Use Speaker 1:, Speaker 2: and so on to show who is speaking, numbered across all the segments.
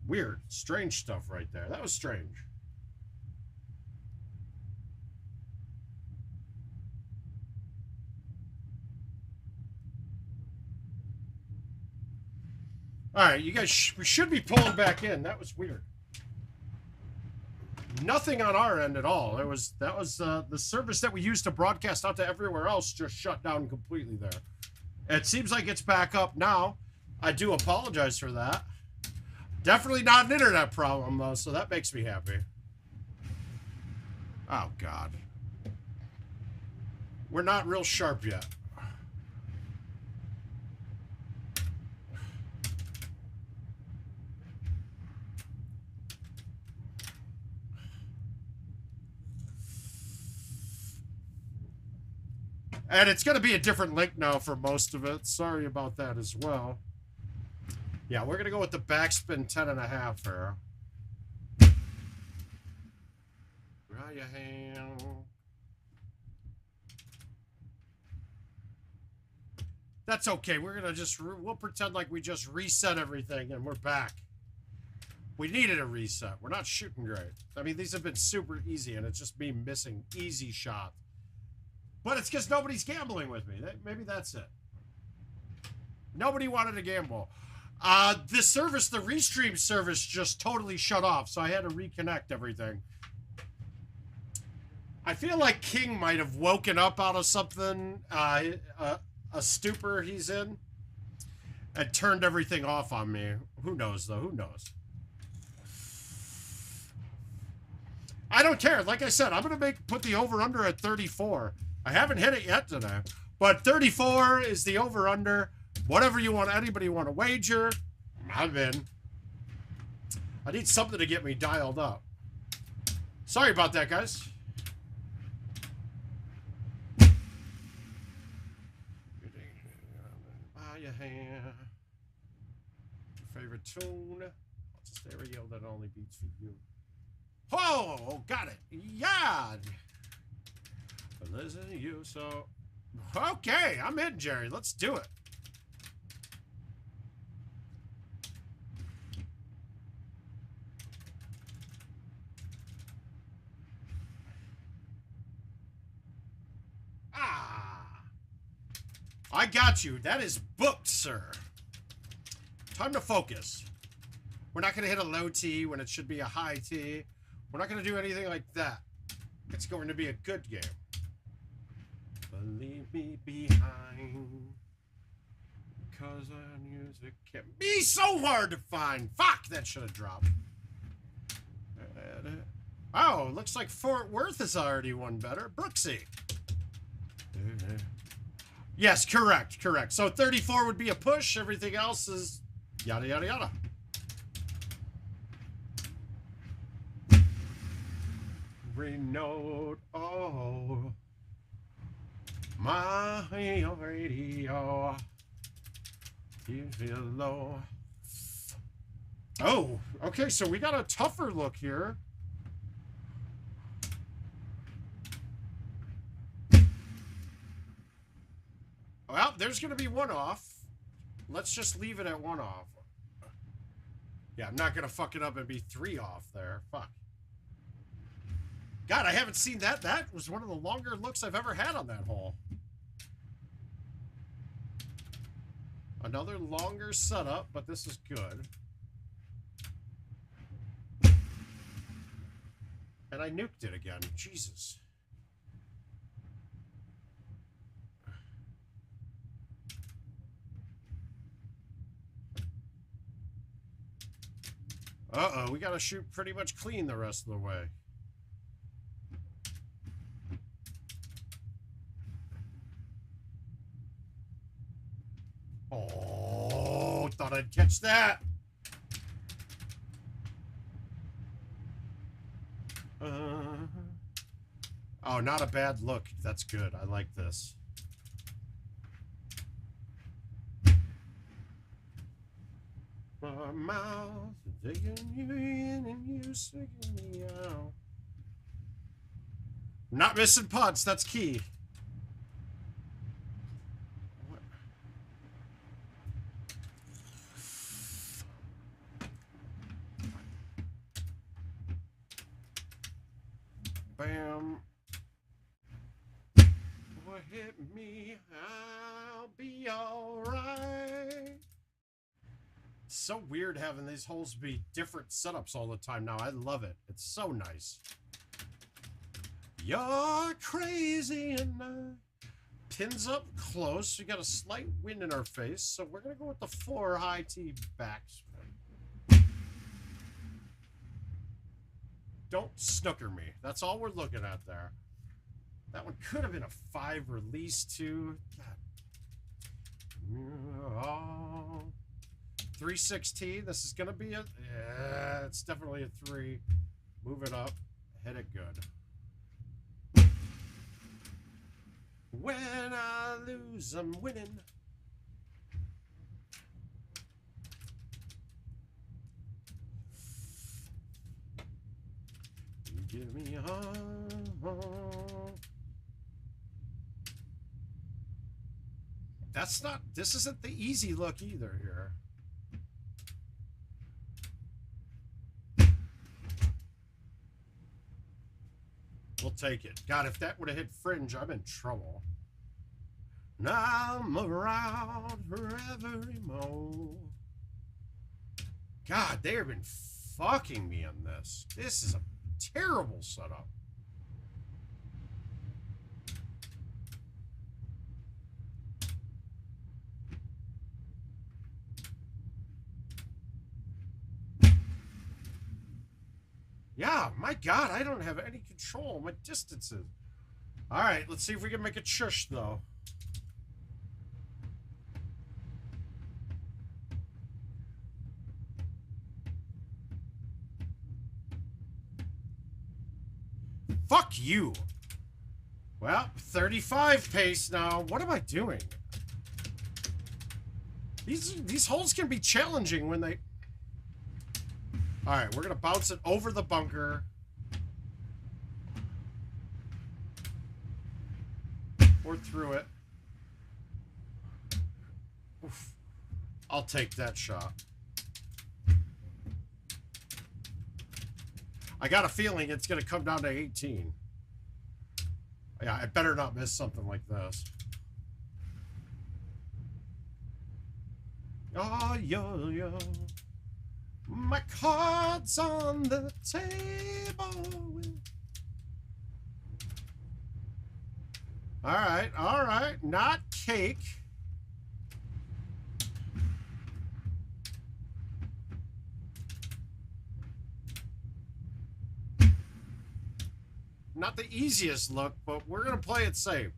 Speaker 1: Weird. Strange stuff right there. That was strange. All right, you guys we should be pulling back in. That was weird. Nothing on our end at all. That was the service that we used to broadcast out to everywhere else just shut down completely there. It seems like it's back up now. I do apologize for that. Definitely not an internet problem though, so that makes me happy. Oh God. We're not real sharp yet. And it's going to be a different link now for most of it. Sorry about that as well. Yeah, we're going to go with the backspin 10.5 here. Right your hand. That's okay. We're going to we'll pretend like we just reset everything and we're back. We needed a reset. We're not shooting great. I mean, these have been super easy and it's just me missing easy shots. But it's because nobody's gambling with me. Maybe that's it. Nobody wanted to gamble. The service, the restream service just totally shut off, so I had to reconnect everything. I feel like King might have woken up out of something, a stupor he's in, and turned everything off on me. Who knows, though? Who knows? I don't care. Like I said, I'm going to put the over-under at 34. I haven't hit it yet today, but 34 is the over-under. Whatever you want, anybody want to wager, I'm in. I need something to get me dialed up. Sorry about that, guys. Your hand. Favorite tune? What's a stereo that only beats for you? Oh, got it. Yeah. Listen to you, so... Okay, I'm in, Jerry. Let's do it. I got you. That is booked, sir. Time to focus. We're not going to hit a low T when it should be a high T. We're not going to do anything like that. It's going to be a good game. Leave me behind, cause our music can be so hard to find. Fuck, that should have dropped. Oh, looks like Fort Worth is already one better. Brooksy. Yes, correct. So 34 would be a push. Everything else is yada, yada, yada. Renote, oh. My radio, you feel low. Oh, okay, so we got a tougher look here. Well, there's going to be one off. Let's just leave it at one off. Yeah, I'm not going to fuck it up and be 3 off there. Fuck. God, I haven't seen that. That was one of the longer looks I've ever had on that hole. Another longer setup, but this is good. And I nuked it again. Jesus. Uh-oh, we got to shoot pretty much clean the rest of the way. Oh, thought I'd catch that. Oh, not a bad look. That's good. I like this. My mouth taking you in and you sticking me out. Not missing putts. That's key. bam. Boy, hit me, I'll be alright. It's so weird having these holes be different setups all the time now. I love it. It's so nice. You're crazy and pins up close. We got a slight wind in our face, so we're gonna go with the 4 high T backspin. Don't snooker me. That's all we're looking at there. That one could have been a 5 release too. God. 316. This is gonna be a. Yeah, it's definitely a 3. Move it up. Hit it good. When I lose, I'm winning. You give me a That's not, this isn't the easy look either here. We'll take it. God, if that would have hit fringe, I'm in trouble. Now I'm around for every more. God, they have been fucking me on this. This is a terrible setup. Yeah, my God, I don't have any control of my distances. All right, let's see if we can make it shush, though. Fuck you. Well, 35 pace now. What am I doing? These holes can be challenging when they... All right, we're going to bounce it over the bunker. Or through it. Oof. I'll take that shot. I got a feeling it's going to come down to 18. Yeah, I better not miss something like this. Oh, yo, yo. My cards on the table. All right. Not cake. Not the easiest look, but we're going to play it safe.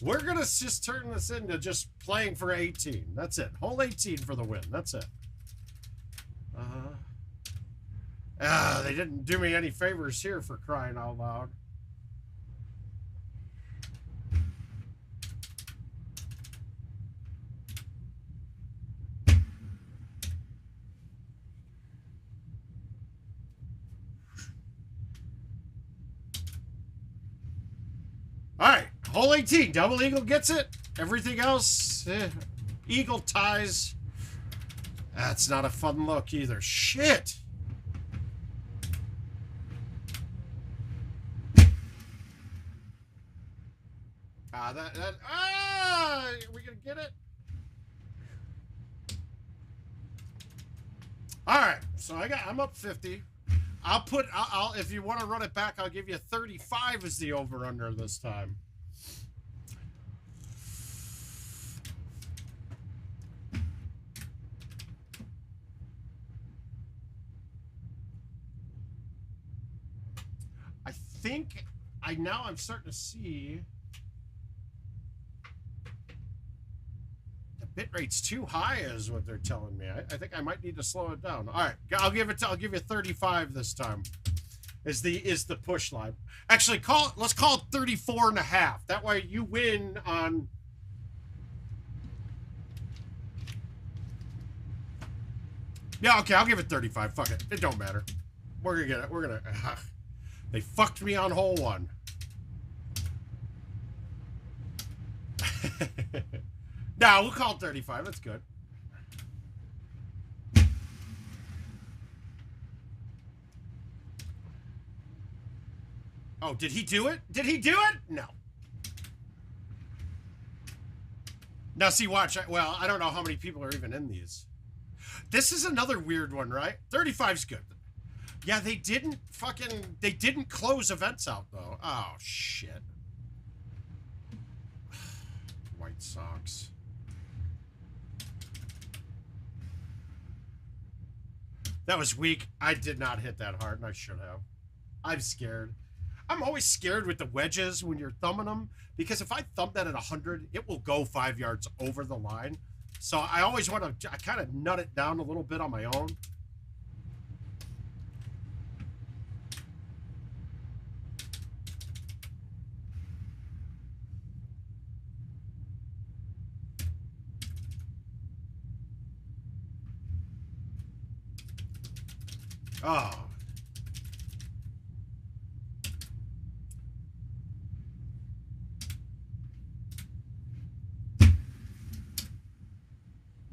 Speaker 1: We're going to just turn this into just playing for 18. That's it. Hole 18 for the win. That's it. They didn't do me any favors here, for crying out loud. All right, hole 18. Double eagle gets it. Everything else, eagle ties. That's not a fun look either. Shit. Are we gonna get it? All right, so I'm up 50. I'll if you want to run it back, I'll give you 35 as the over under this time. I think I'm starting to see the bit rate's too high, is what they're telling me. I think I might need to slow it down. All right, I'll give you 35 this time. Is the push line? Actually, let's call it 34 and a half. That way you win on. Yeah, okay, I'll give it 35. Fuck it. It don't matter. We're gonna get it. We're gonna. They fucked me on hole 1. No, we'll call it 35. That's good. Oh, did he do it? Did he do it? No. Now, see, watch. Well, I don't know how many people are even in these. This is another weird one, right? 35's good. Yeah, they didn't close events out, though. Oh, shit. White Sox. That was weak. I did not hit that hard, and I should have. I'm scared. I'm always scared with the wedges when you're thumbing them, because if I thumb that at 100, it will go 5 yards over the line. So I always want to kind of nut it down a little bit on my own. Oh.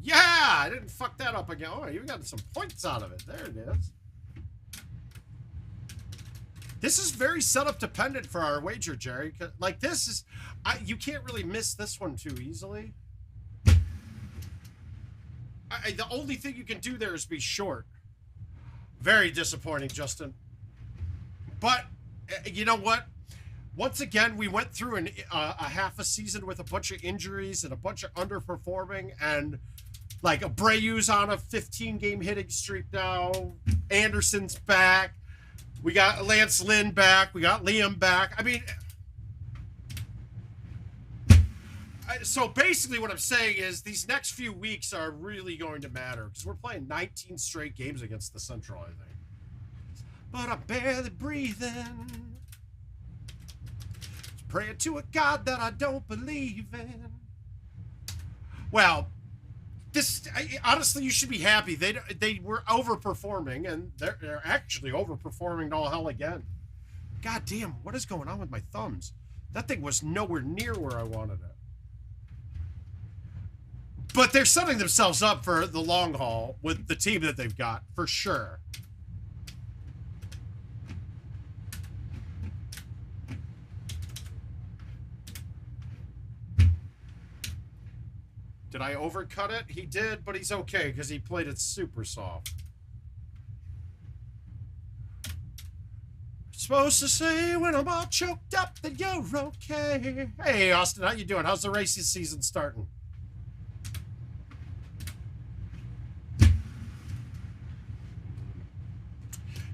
Speaker 1: Yeah, I didn't fuck that up again. Oh, you got some points out of it. There it is. This is very setup dependent for our wager, Jerry. Like this is, you can't really miss this one too easily. The only thing you can do there is be short. Very disappointing, Justin. But you know what? Once again, we went through a half a season with a bunch of injuries and a bunch of underperforming, and like Abreu's on a 15-game hitting streak now. Anderson's back. We got Lance Lynn back. We got Liam back. I mean, so basically what I'm saying is these next few weeks are really going to matter because we're playing 19 straight games against the Central, I think. But I'm barely breathing. Praying to a God that I don't believe in. Well, honestly, you should be happy. They were overperforming, and they're actually overperforming to all hell again. God damn, what is going on with my thumbs? That thing was nowhere near where I wanted it. But they're setting themselves up for the long haul with the team that they've got, for sure. Did I overcut it? He did, but he's okay because he played it super soft. Supposed to say when I'm all choked up that you're okay. Hey, Austin, how you doing? How's the racing season starting?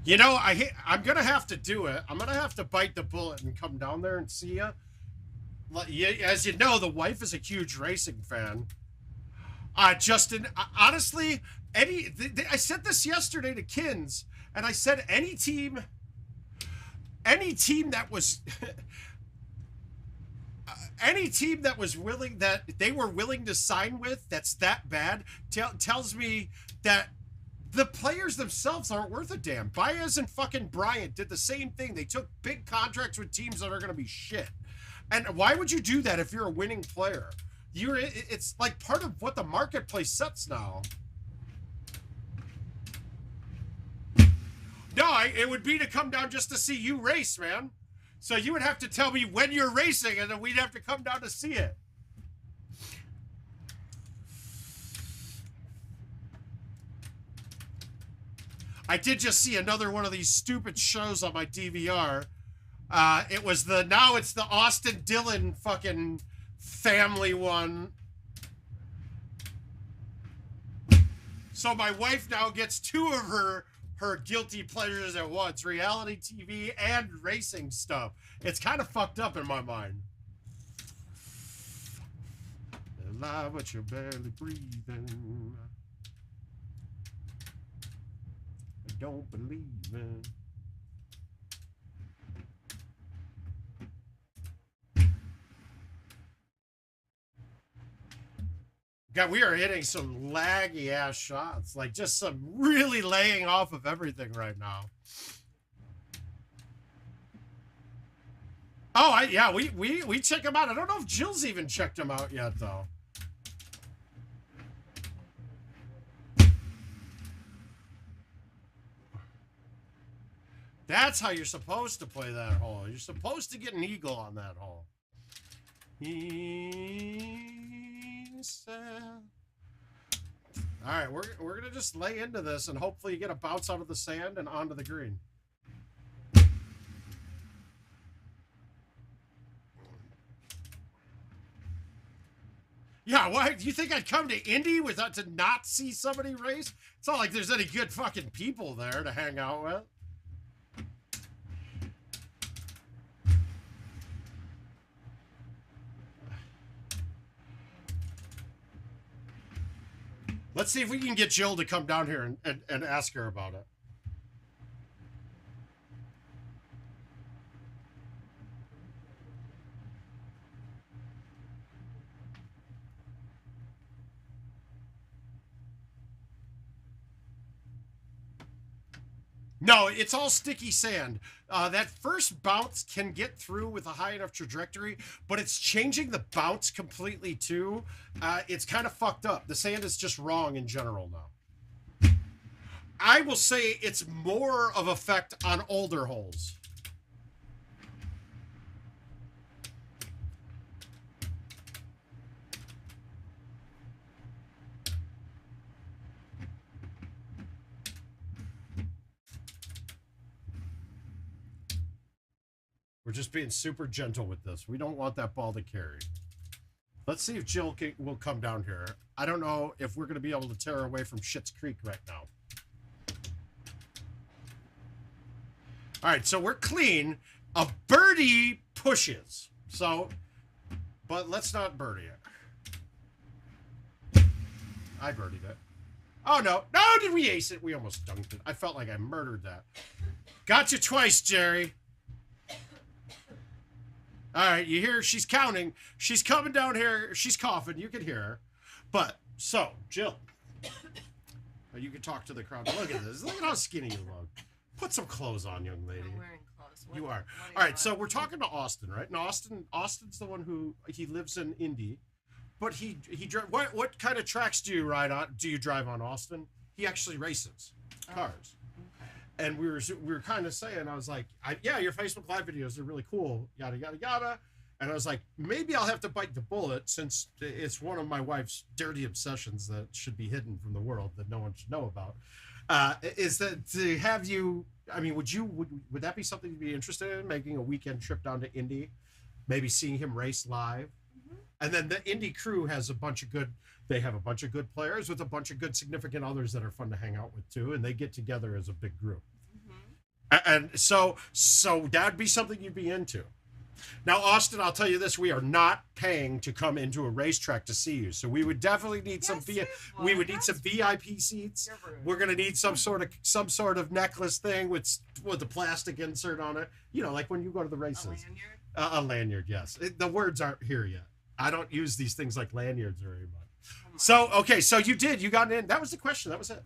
Speaker 1: You know, I'm going to have to do it. I'm going to have to bite the bullet and come down there and see you. As you know, the wife is a huge racing fan. Justin, honestly, I said this yesterday to Kins, and I said any team that was any team that was willing, that they were willing to sign with, that's that bad, tells me that the players themselves aren't worth a damn. Baez and fucking Bryant did the same thing. They took big contracts with teams that are going to be shit. And why would you do that if you're a winning player? It's like part of what the marketplace sets now. No, it would be to come down just to see you race, man. So you would have to tell me when you're racing, and then we'd have to come down to see it. I did just see another one of these stupid shows on my DVR. Now it's the Austin Dillon fucking family one. So my wife now gets two of her guilty pleasures at once: reality TV and racing stuff. It's kind of fucked up in my mind. Alive, but you're barely breathing. I don't believe in. God, we are hitting some laggy ass shots, like just some really laying off of everything right now. Oh, yeah, we check them out. I don't know if Jill's even checked them out yet, though. That's how you're supposed to play that hole. You're supposed to get an eagle on that hole. All right, we're gonna just lay into this and hopefully you get a bounce out of the sand and onto the green. Yeah, why do you think I'd come to Indy without to not see somebody race? It's not like there's any good fucking people there to hang out with. Let's see if we can get Jill to come down here and ask her about it. No, it's all sticky sand. That first bounce can get through with a high enough trajectory, but it's changing the bounce completely too. It's kind of fucked up. The sand is just wrong in general now. I will say it's more of effect on older holes. We're just being super gentle with this. We don't want that ball to carry. Let's see if Jill will come down here. I don't know if we're going to be able to tear her away from Schitt's Creek right now. All right, so we're clean. A birdie pushes. So, but let's not birdie it. I birdied it. Oh, no. No, did we ace it? We almost dunked it. I felt like I murdered that. Got you twice, Jerry. All right, you hear she's counting. She's coming down here. She's coughing. You can hear her. But, so, Jill. You can talk to the crowd. Look at this. Look at how skinny you look. Put some clothes on, young lady.
Speaker 2: I'm wearing clothes.
Speaker 1: You are. All right, so we're talking to Austin, right? And Austin's the one who, he lives in Indy. But he what kind of tracks do you ride on? Do you drive on, Austin? He actually races cars. And we were kind of saying, I was like, yeah, your Facebook Live videos are really cool, yada, yada, yada. And I was like, maybe I'll have to bite the bullet since it's one of my wife's dirty obsessions that should be hidden from the world that no one should know about. Is that to have you, I mean, would that be something you'd be interested in, making a weekend trip down to Indy, maybe seeing him race live? Mm-hmm. And then the Indy crew has a bunch of good players with a bunch of good significant others that are fun to hang out with too, and they get together as a big group. Mm-hmm. And so that'd be something you'd be into. Now, Austin, I'll tell you this: we are not paying to come into a racetrack to see you, so we would definitely need some VIP seats. We're gonna need some sort of necklace thing with the plastic insert on it. You know, like when you go to the races.
Speaker 2: A lanyard.
Speaker 1: A lanyard, yes. The words aren't here yet. I don't use these things like lanyards very much. So, okay, so you got in. That was the question. That was it.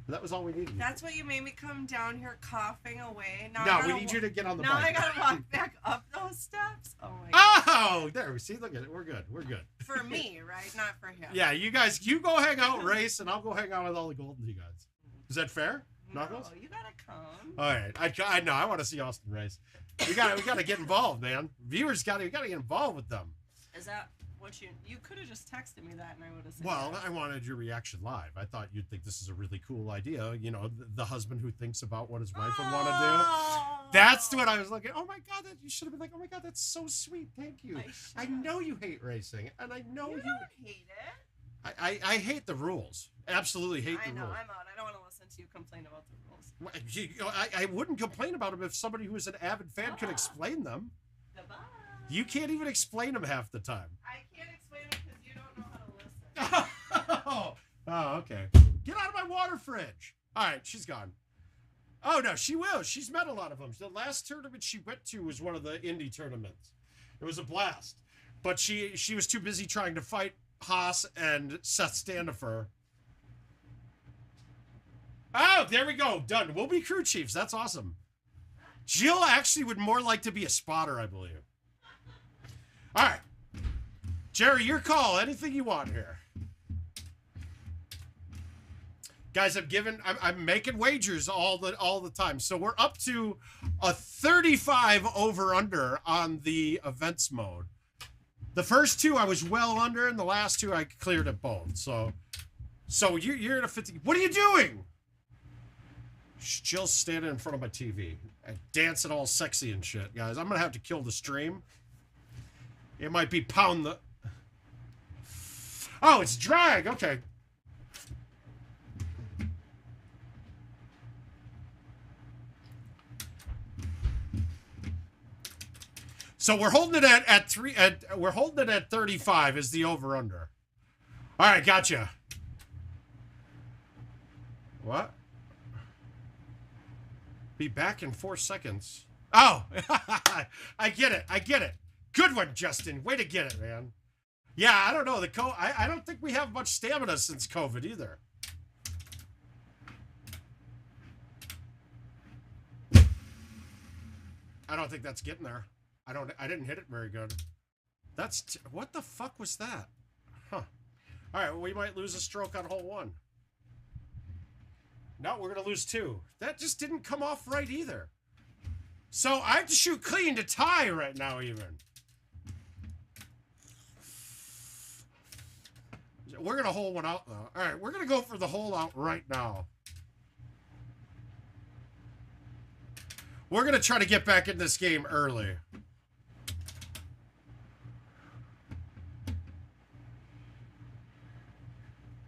Speaker 1: That was all we needed.
Speaker 2: That's what you made me come down here coughing away.
Speaker 1: Now we need you to get on the bike.
Speaker 2: Now I gotta walk back up those steps. Oh my
Speaker 1: God. Oh, there. See, look at it. We're good. We're good.
Speaker 2: For me, right? Not for him.
Speaker 1: Yeah, you guys, you go hang out, race, and I'll go hang out with all the GoldenTeeV guys. Is that fair?
Speaker 2: No,
Speaker 1: Knuckles?
Speaker 2: you gotta come.
Speaker 1: All right. I know. I want to see Austin race. We gotta get involved, man. Viewers we gotta get involved with them.
Speaker 2: Is that what you could have just texted me that and I would have said
Speaker 1: well
Speaker 2: yes.
Speaker 1: I wanted your reaction live. I thought you'd think this is a really cool idea, you know, the husband who thinks about what his wife would want to do. That's what I was looking. Oh my God, that you should have been like, oh my God, that's so sweet, thank you. I know you hate racing, and I know you
Speaker 2: don't hate it.
Speaker 1: I hate the rules. Absolutely hate the rules.
Speaker 2: I know, I'm out. I don't want to listen to you complain about the rules.
Speaker 1: I wouldn't complain about them if somebody who is an avid fan could explain them.
Speaker 2: Goodbye.
Speaker 1: You can't even explain them half the time.
Speaker 2: I can't explain it because you don't know how to listen.
Speaker 1: Oh, okay. Get out of my water fridge. All right, she's gone. Oh, no, she will. She's met a lot of them. The last tournament she went to was one of the Indy tournaments. It was a blast. But she was too busy trying to fight Haas and Seth Standifer. Oh, there we go. Done. We'll be crew chiefs. That's awesome. Jill actually would more like to be a spotter, I believe. All right. Jerry, your call. Anything you want here. Guys, I'm making wagers all the time. So we're up to a 35 over under on the events mode. The first two I was well under, and the last two I cleared at both. So you're at a 50. What are you doing? Jill's standing in front of my TV and dancing all sexy and shit, guys. I'm gonna have to kill the stream. It might be pound the. Oh, it's drag. Okay. So we're holding it at we're holding it at 35 is the over under. All right, gotcha. What? Be back in 4 seconds. Oh, I get it. I get it. Good one, Justin. Way to get it, man. Yeah, I don't know. I don't think we have much stamina since COVID either. I don't think that's getting there. I didn't hit it very good. What the fuck was that? Huh. All right, well, we might lose a stroke on hole 1. No, we're going to lose 2. That just didn't come off right either. So I have to shoot clean to tie right now even. We're going to hole 1 out, though. All right, we're going to go for the hole out right now. We're going to try to get back in this game early.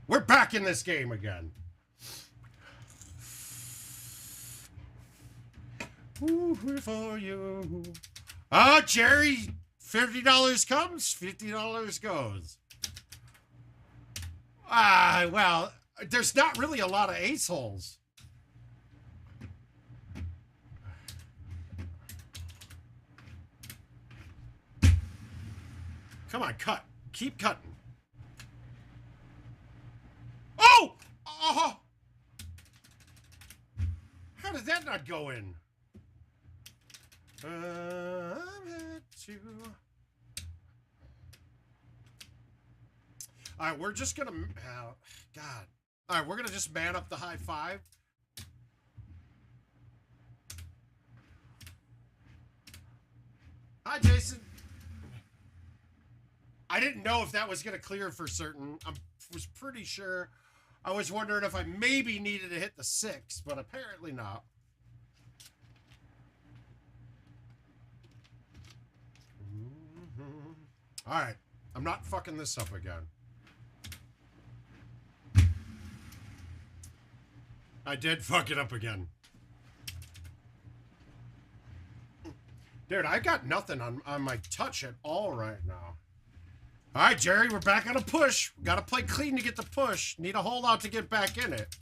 Speaker 1: We're back in this game again. Ooh, for you. Oh, Jerry, $50 comes, $50 goes. Well, there's not really a lot of ace holes. Come on, cut. Keep cutting. Oh! Oh! How did that not go in? All right, we're just gonna. God. All right, we're gonna just man up the high 5. Hi, Jason. I didn't know if that was gonna clear for certain. I was pretty sure. I was wondering if I maybe needed to hit the 6, but apparently not. All right, I'm not fucking this up again. I did fuck it up again. Dude, I got nothing on my touch at all right now. All right, Jerry, we're back on a push. We got to play clean to get the push. Need a holdout to get back in it.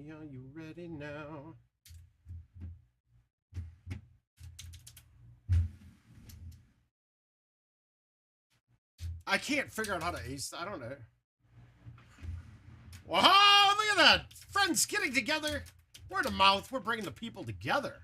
Speaker 1: Are you ready now? I can't figure out how to ace. I don't know. Whoa, look at that. Friends getting together. We're the mouth. We're bringing the people together.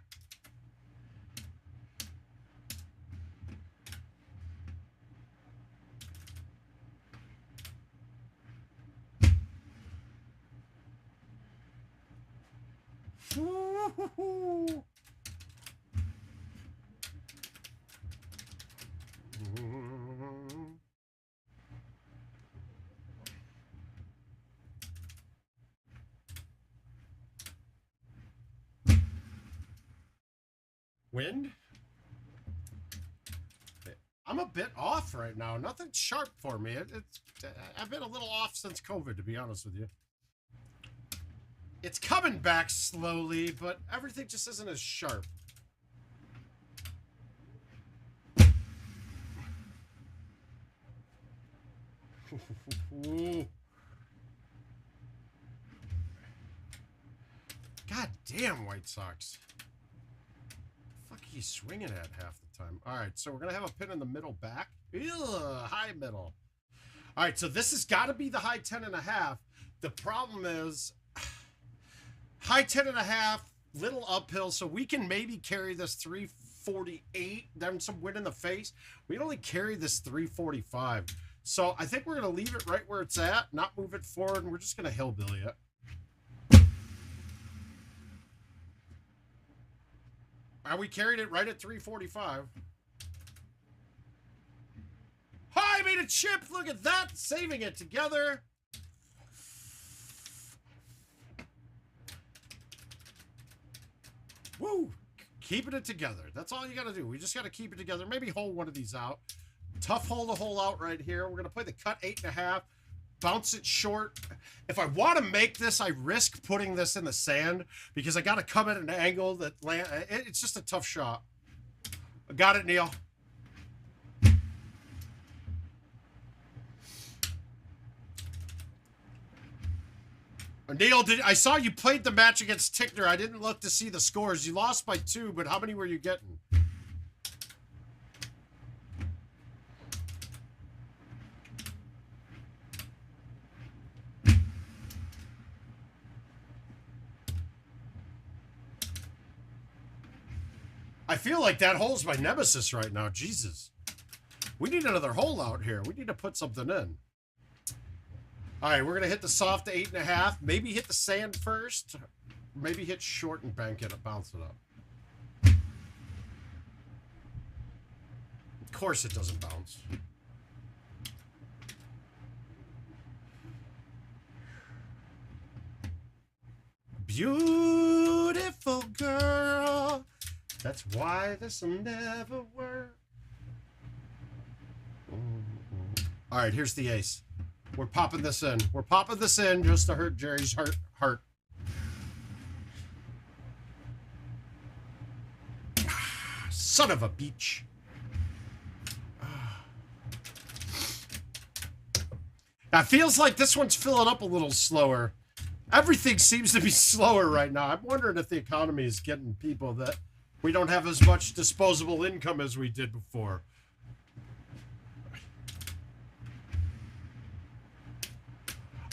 Speaker 1: Wind? I'm a bit off right now. Nothing sharp for me. I've been a little off since COVID, to be honest with you. It's coming back slowly, but everything just isn't as sharp. God damn, White Sox. What the fuck are you swinging at half the time? All right, so we're going to have a pin in the middle back. Ew, high middle. All right, so this has got to be the high 10.5. The problem is high 10.5, little uphill, so we can maybe carry this 348, then some wind in the face. We only carry this 345. So I think we're going to leave it right where it's at, not move it forward, and we're just going to hillbilly it. And we carried it right at 345. I made a chip. Look at that. Saving it together. Woo. Keeping it together. That's all you got to do. We just got to keep it together. Maybe hole one of these out. Tough hole to hole out right here. We're going to play the cut 8.5. Bounce it short. If I want to make this, I risk putting this in the sand because I got to come at an angle that it's just a tough shot. I got it, Neil. Neil, I saw you played the match against Tickner. I didn't look to see the scores. You lost by 2, but how many were you getting? I feel like that hole's my nemesis right now. Jesus. We need another hole out here. We need to put something in. All right, we're going to hit the soft to 8.5. Maybe hit the sand first. Maybe hit short and bank it and bounce it up. Of course it doesn't bounce. Beautiful girl. That's why this will never work. All right, here's the ace. We're popping this in. We're popping this in just to hurt Jerry's heart. Son of a beach. Now, it feels like this one's filling up a little slower. Everything seems to be slower right now. I'm wondering if the economy is getting people that we don't have as much disposable income as we did before.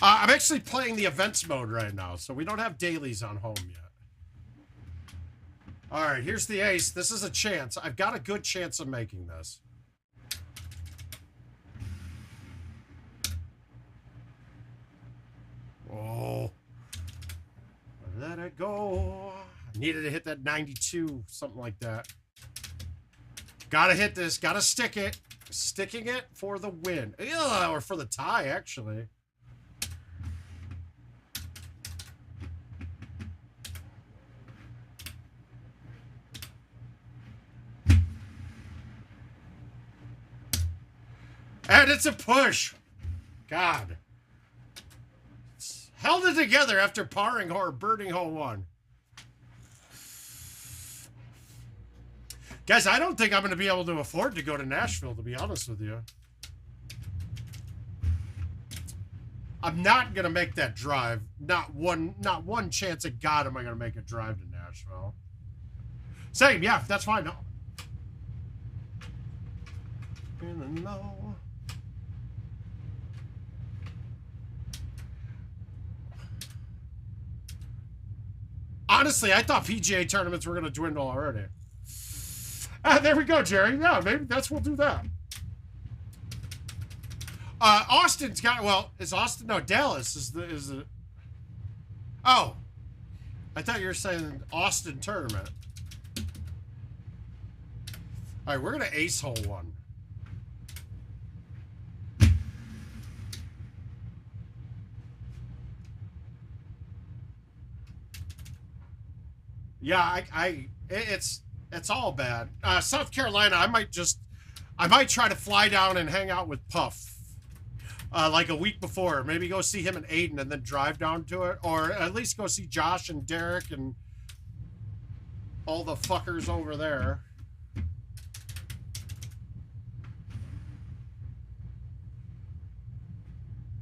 Speaker 1: I'm actually playing the events mode right now, so we don't have dailies on home yet. All right, here's the ace. This is a chance. I've got a good chance of making this. Oh. Let it go. I needed to hit that 92, something like that. Gotta hit this. Gotta stick it. Sticking it for the win. Ugh, or for the tie, actually. And it's a push. God. It's held it together after parring or birding hole 1. Guys, I don't think I'm going to be able to afford to go to Nashville, to be honest with you. I'm not going to make that drive. Not one chance at God am I going to make a drive to Nashville. Same, yeah, that's fine. No. No. Honestly, I thought PGA tournaments were going to dwindle already. Ah, there we go, Jerry. Yeah, maybe we'll do that. Austin's got, well, is Austin? No, Dallas is the. Oh, I thought you were saying Austin tournament. All right, we're gonna ace hole 1. Yeah, it's all bad. South Carolina, I might try to fly down and hang out with Puff. Like a week before. Maybe go see him and Aiden and then drive down to it. Or at least go see Josh and Derek and all the fuckers over there.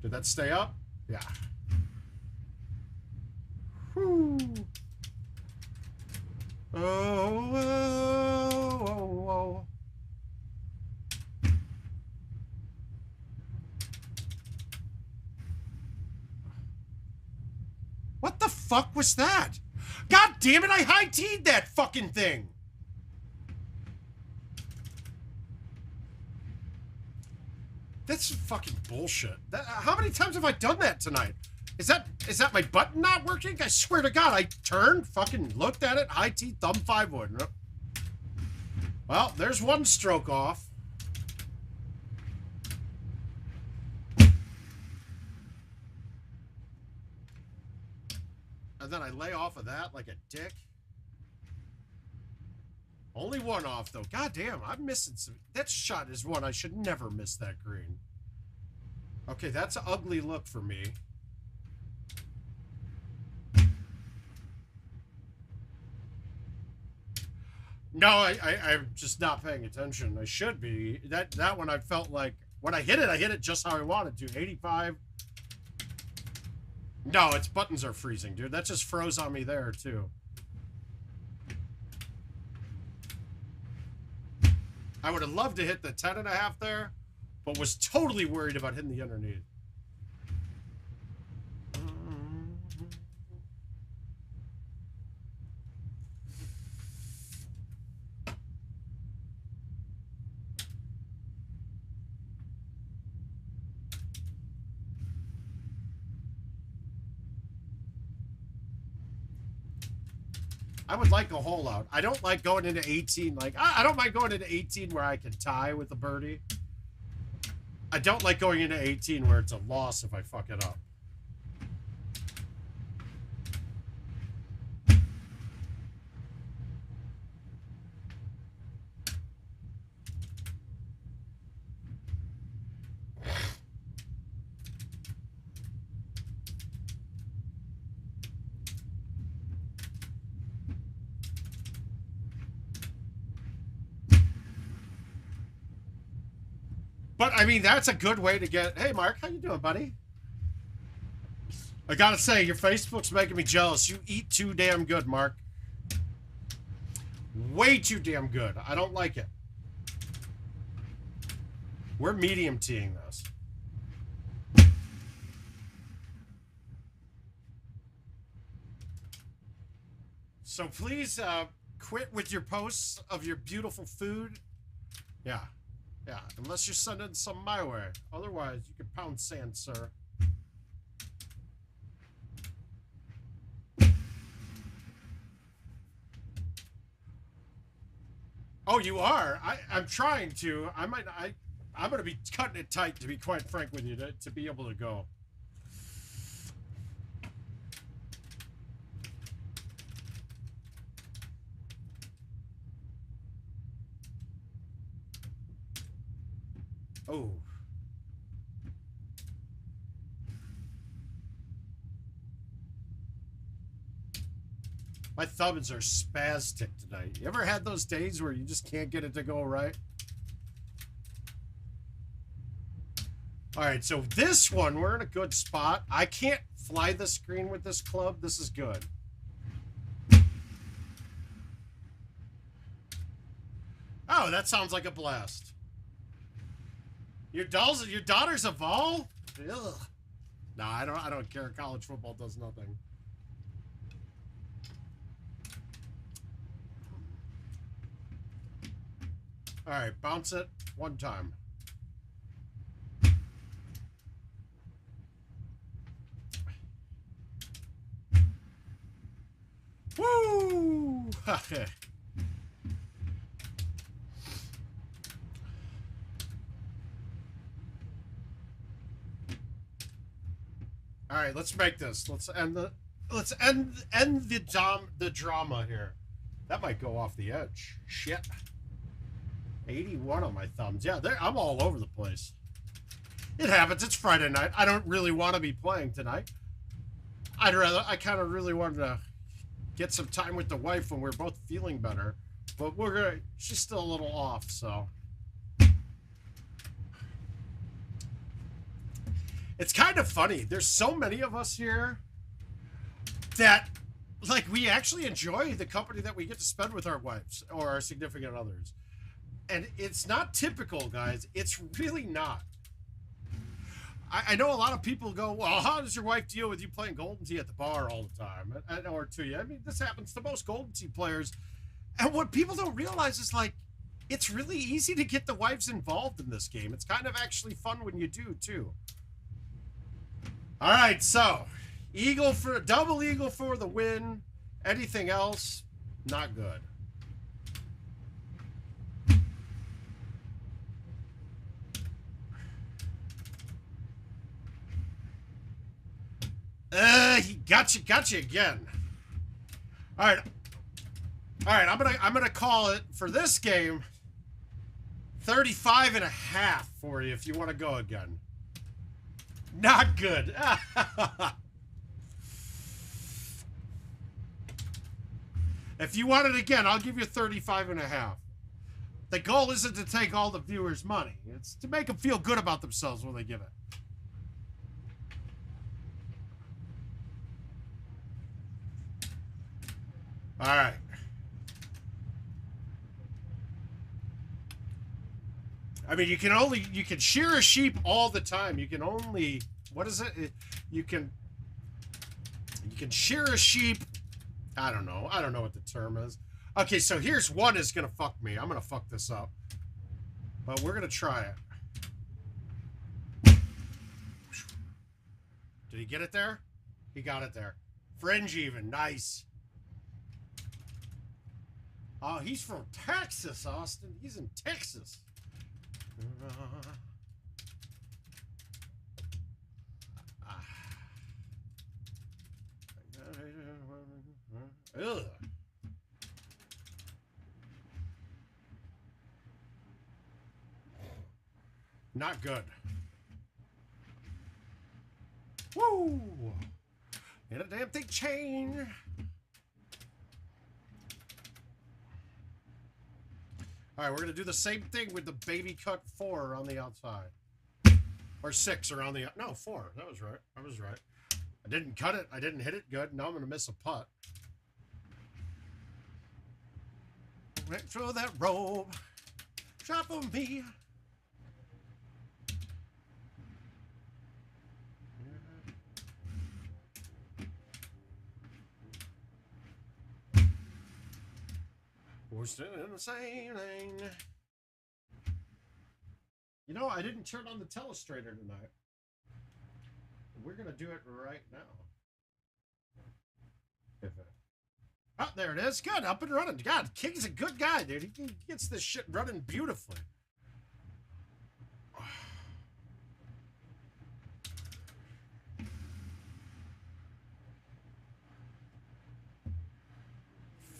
Speaker 1: Did that stay up? Yeah. Whew. Oh, oh, oh, oh. fuck was that? God damn it, I high-teed that fucking thing! That's fucking bullshit. How many times have I done that tonight? Is that my button not working? I swear to God, I turned, fucking looked at it, high-teed, thumb 5-wood. Well, there's one stroke off. And then I lay off of that like a dick. Only one off, though. God damn, I'm missing some. That shot is one I should never miss that green. Okay, that's an ugly look for me. No, I'm just not paying attention. I should be. That one I felt like, when I hit it just how I wanted to. 85. No, its buttons are freezing, dude. That just froze on me there, too. I would have loved to hit the 10.5 there, but was totally worried about hitting the underneath. I would like a hole out. I don't like going into 18. Like, I don't mind going into 18 where I can tie with the birdie. I don't like going into 18 where it's a loss if I fuck it up. But, I mean, that's a good way to get... Hey, Mark, how you doing, buddy? I gotta say, your Facebook's making me jealous. You eat too damn good, Mark. Way too damn good. I don't like it. We're medium teeing this. So please quit with your posts of your beautiful food. Yeah. Yeah, unless you're sending some my way. Otherwise, you can pound sand, sir. Oh, you are? I'm trying to. I'm going to be cutting it tight, to be quite frank with you, to be able to go. Oh. My thumbs are spastic tonight. You ever had those days where you just can't get it to go right? All right, so this one, we're in a good spot. I can't fly the screen with this club. This is good. Oh, that sounds like a blast. Your daughter's a Vol? Ugh. No, I don't care. College football does nothing. All right, bounce it one time. Woo! All right, let's make this. Let's end the drama here. That might go off the edge. Shit. 81 on my thumbs. Yeah, I'm all over the place. It happens. It's Friday night. I don't really want to be playing tonight. I kind of really wanted to get some time with the wife when we're both feeling better. But she's still a little off, so. It's kind of funny. There's so many of us here that, like, we actually enjoy the company that we get to spend with our wives or our significant others. And it's not typical, guys. It's really not. I know a lot of people go, well, how does your wife deal with you playing Golden Tee at the bar all the time? Or to you. I mean, this happens to most Golden Tee players. And what people don't realize is, like, it's really easy to get the wives involved in this game. It's kind of actually fun when you do, too. All right, so double eagle for the win. Anything else, not good. He got you again. All right, I'm gonna call it for this game 35.5 for you if you want to go again. Not good. If you want it again, I'll give you 35.5. The goal isn't to take all the viewers' money. It's to make them feel good about themselves when they give it. All right. I mean, you can shear a sheep all the time. You can only, what is it? You can shear a sheep. I don't know what the term is. Okay, so here's one is gonna fuck me. I'm gonna fuck this up, but we're gonna try it. Did he get it there? He got it there. Fringe even, nice. Oh, he's from Texas, Austin. He's in Texas. Ugh. Not good. Woo! Ain't a damn thing change. All right, we're gonna do the same thing with the baby cut 4 on the outside, or 6 around the no 4. That was right. I was right. I didn't cut it. I didn't hit it good. Now I'm gonna miss a putt. Right through that rope, drop on me. We're still in the same lane. You know, I didn't turn on the telestrator tonight. We're gonna do it right now. Oh, there it is. Good, up and running. God, King's a good guy, dude. He gets this shit running beautifully.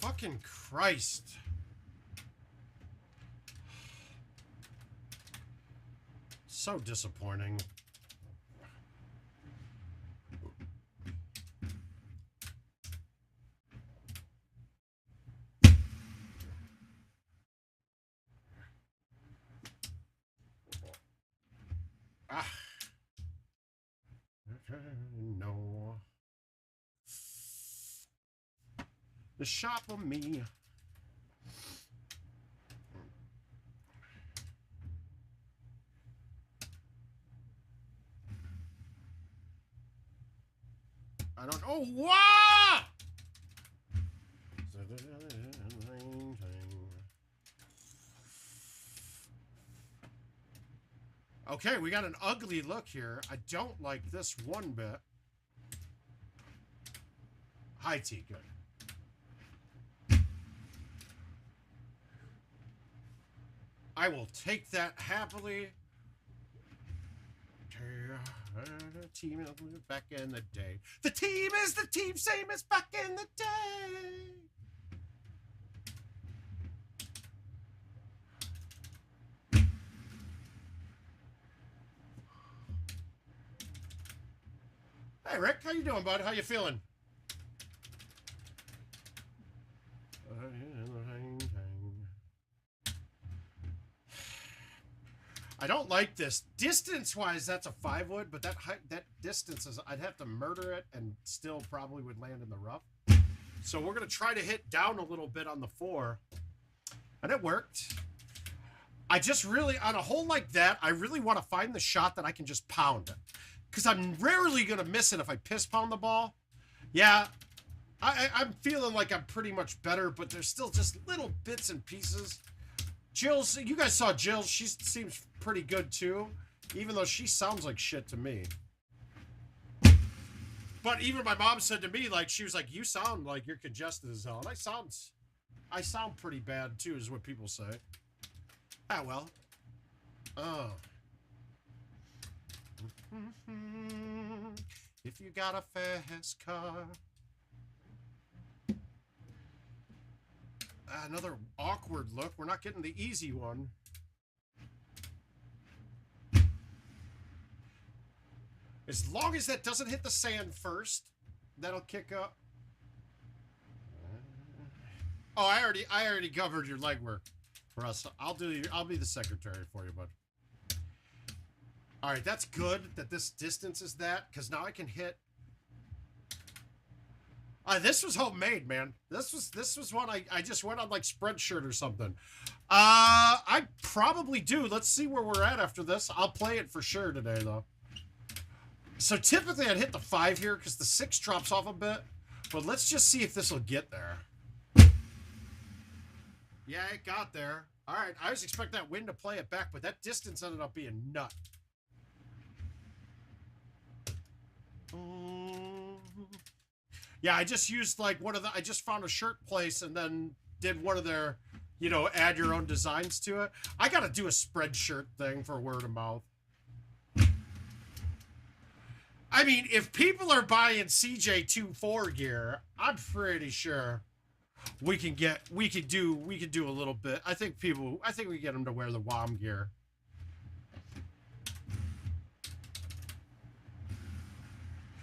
Speaker 1: Fucking Christ. So disappointing. Ah. No. The shop of me. I don't know what. Okay, we got an ugly look here. I don't like this one bit. High tee, good. I will take that happily. Team back in the day. The team is the team, same as back in the day. Hey, Rick, how you doing, bud? How you feeling? I don't like this. Distance-wise, that's a 5-wood, but that distance is, I'd have to murder it and still probably would land in the rough. So we're going to try to hit down a little bit on the 4. And it worked. I just really, on a hole like that, I really want to find the shot that I can just pound it. Because I'm rarely going to miss it if I piss pound the ball. Yeah, I'm feeling like I'm pretty much better, but there's still just little bits and pieces. Jill's, you guys saw Jill. She seems pretty good too, even though she sounds like shit to me. But even my mom said to me, like, she was like, you sound like you're congested as hell. And I sound pretty bad too, is what people say. Ah, well. Oh. If you got a fast car. Another awkward look. We're not getting the easy one. As long as that doesn't hit the sand first, that'll kick up. Oh, I already covered your legwork for us. I'll be the secretary for you, bud. All right, that's good that this distance is that, because now I can hit. This was homemade, man. This was one I just went on like Spreadshirt or something. I probably do. Let's see where we're at after this. I'll play it for sure today, though. So typically I'd hit the 5 here because the 6 drops off a bit. But let's just see if this will get there. Yeah, it got there. All right, I was expecting that wind to play it back, but that distance ended up being nut. Yeah, I just used like I just found a shirt place and then did one of their, you know, add your own designs to it. I got to do a Spreadshirt thing for word of mouth. I mean, if people are buying CJ24 gear, I'm pretty sure we can do a little bit. I think we get them to wear the WOM gear.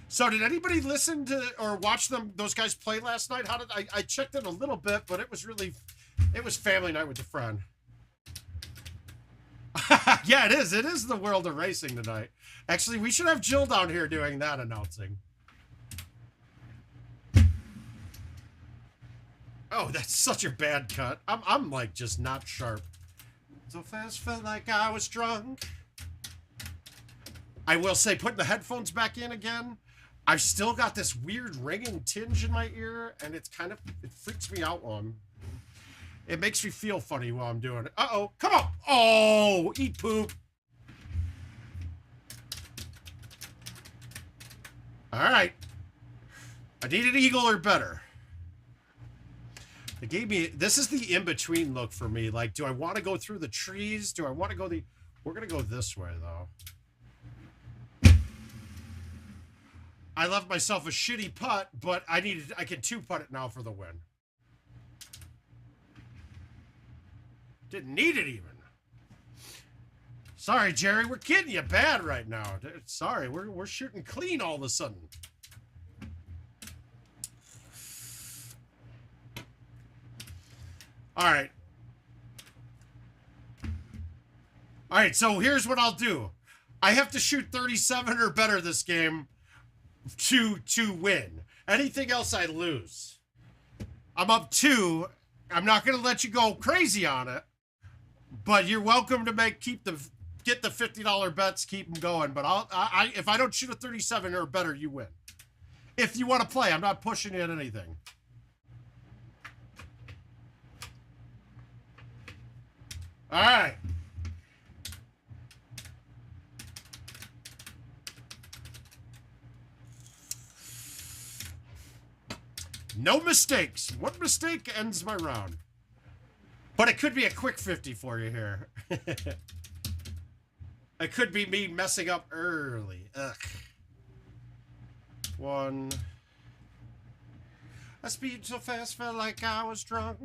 Speaker 1: So did anybody listen to or watch those guys play last night? How did I checked in a little bit, but it was family night with a friend. Yeah, it is. It is the world of racing tonight. Actually, we should have Jill down here doing that announcing. Oh, that's such a bad cut. I'm like just not sharp. So fast, felt like I was drunk. I will say, putting the headphones back in again, I've still got this weird ringing tinge in my ear, and it freaks me out while it makes me feel funny while I'm doing it. Uh-oh, come on. Oh, eat poop. All right. I need an eagle or better. They gave me, this is the in-between look for me. Like, do I want to go through the trees? Do I want to go we're going to go this way, though. I left myself a shitty putt, but I can 2-putt it now for the win. Didn't need it even. Sorry, Jerry, we're getting you bad right now. Sorry, we're shooting clean all of a sudden. All right. All right, so here's what I'll do. I have to shoot 37 or better this game to win. Anything else, I lose. I'm up 2. I'm not going to let you go crazy on it, but you're welcome to get the $50 bets, keep them going. But if I don't shoot a 37 or better, you win. If you want to play, I'm not pushing you at anything. All right. No mistakes. One mistake ends my round. But it could be a quick 50 for you here. It could be me messing up early. Ugh. 1. I speed so fast, felt like I was drunk.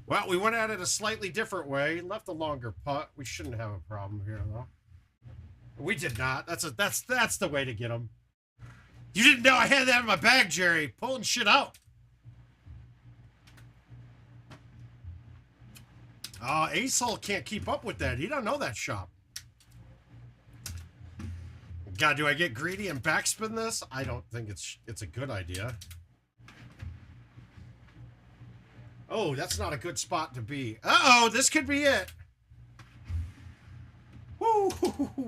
Speaker 1: Well, we went at it a slightly different way. Left a longer putt. We shouldn't have a problem here, though. We did not. That's the way to get them. You didn't know I had that in my bag, Jerry. Pulling shit out. Oh, Ace-Hole can't keep up with that. He don't know that shop. God, do I get greedy and backspin this? I don't think it's a good idea. Oh, that's not a good spot to be. Uh-oh, this could be it. Woo,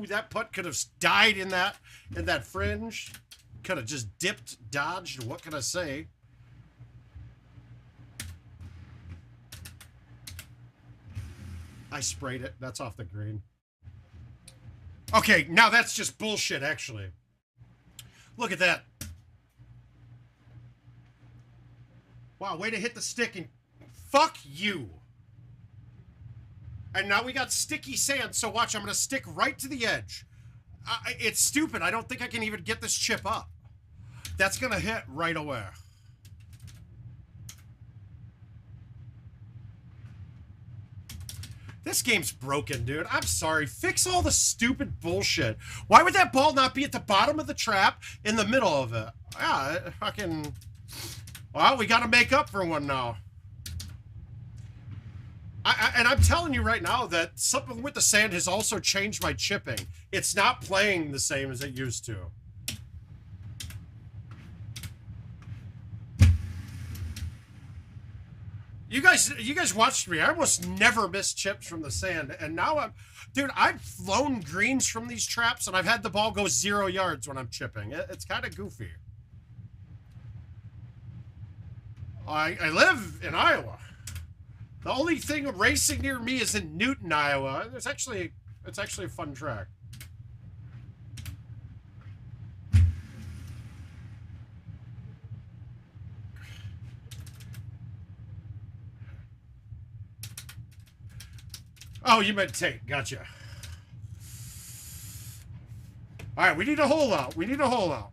Speaker 1: that putt could have died in that fringe. Could have just dipped, dodged. What can I say? I sprayed it. That's off the green. Okay, now that's just bullshit, actually. Look at that. Wow, way to hit the stick and fuck you. And now we got sticky sand, so watch, I'm going to stick right to the edge. It's stupid. I don't think I can even get this chip up. That's going to hit right away. This game's broken, dude. I'm sorry. Fix all the stupid bullshit. Why would that ball not be at the bottom of the trap in the middle of it? Yeah, fucking... Well, we got to make up for one now. And I'm telling you right now that something with the sand has also changed my chipping. It's not playing the same as it used to. You guys watched me. I almost never missed chips from the sand, and now dude, I've flown greens from these traps, and I've had the ball go 0 yards when I'm chipping. It's kind of goofy. I live in Iowa. The only thing racing near me is in Newton, Iowa. It's actually a fun track. Oh, you meant take. Gotcha. All right, we need a hole out. We need a hole out.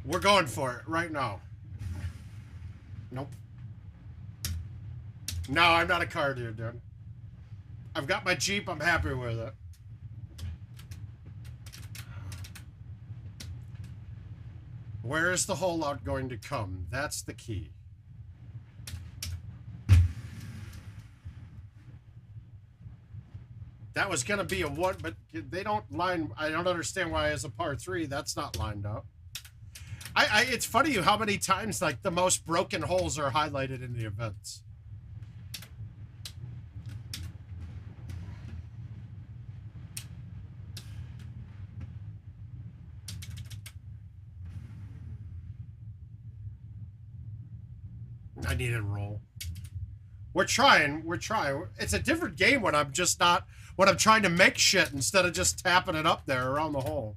Speaker 1: We're going for it right now. Nope. No, I'm not a car dude. I've got my Jeep. I'm happy with it. Where is the hole out going to come? That's the key. That was going to be a one, but they don't line. I don't understand why as a par 3 that's not lined up. It's funny how many times like the most broken holes are highlighted in the events. I need a roll. We're trying. It's a different game when I'm just not, when I'm trying to make shit instead of just tapping it up there around the hole.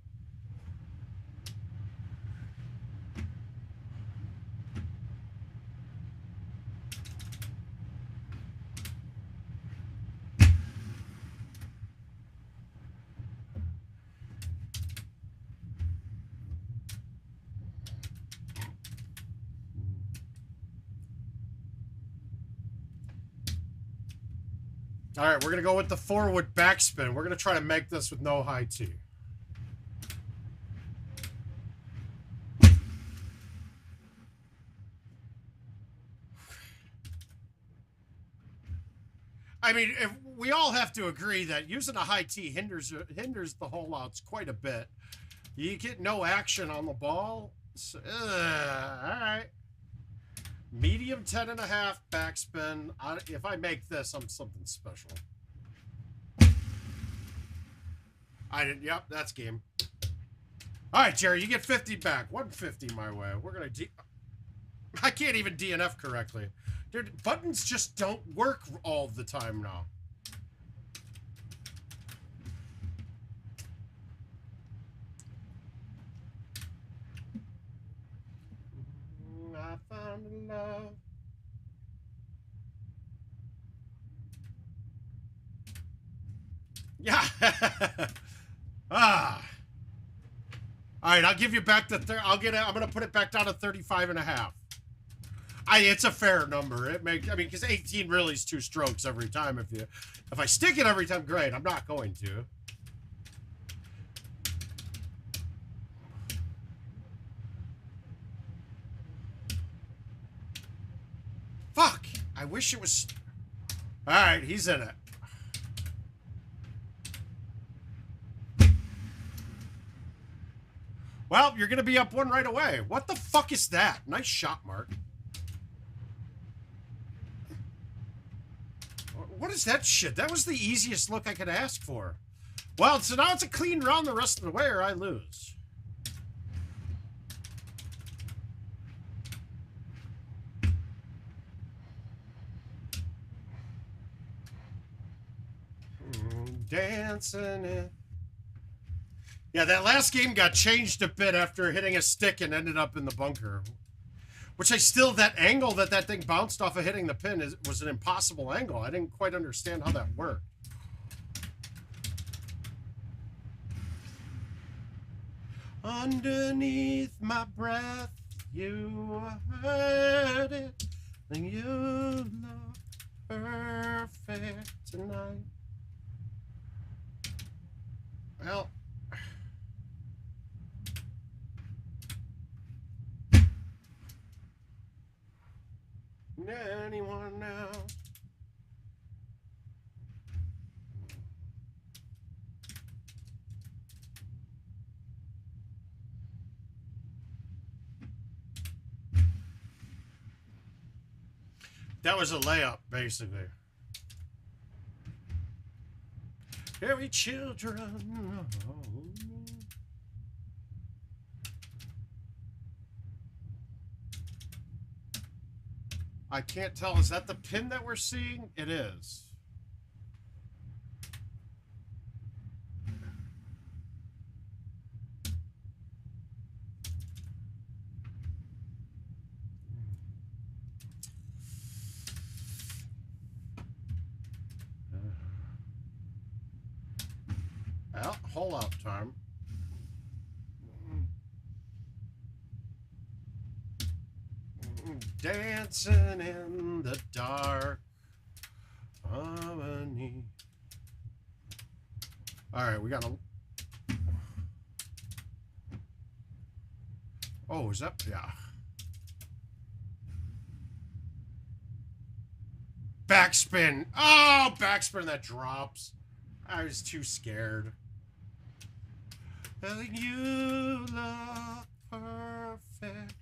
Speaker 1: All right, we're going to go with the forward backspin. We're going to try to make this with no high tee. I mean, if we all have to agree that using a high tee hinders the hole outs quite a bit. You get no action on the ball. So, all right. Medium 10.5 backspin. If I make this, I'm something special. I didn't. Yep, that's game. All right, Jerry, you get 50 back. 150 my way. We're gonna. I can't even DNF correctly, dude. Buttons just don't work all the time now. I found love. Yeah. Ah. All right, I'll give you back the I'm gonna put it back down to 35.5. It's a fair number. I mean, because 18 really is 2 strokes every time. If I stick it every time, great. I'm not going to. Fuck! I wish it was... Alright, he's in it. Well, you're going to be up one right away. What the fuck is that? Nice shot, Mark. What is that shit? That was the easiest look I could ask for. Well, so now it's a clean round the rest of the way or I lose. Dancing it. Yeah, that last game got changed a bit after hitting a stick and ended up in the bunker. Which that angle that thing bounced off of hitting the pin was an impossible angle. I didn't quite understand how that worked. Underneath my breath, you heard it. And you look perfect tonight. Well... anyone now? That was a layup, basically. Every children. I can't tell. Is that the pin that we're seeing? It is. Well, hole out time. Dancing in the dark harmony. All right, we got a... Oh, is that... Yeah. Backspin. Oh, backspin that drops. I was too scared. You look perfect.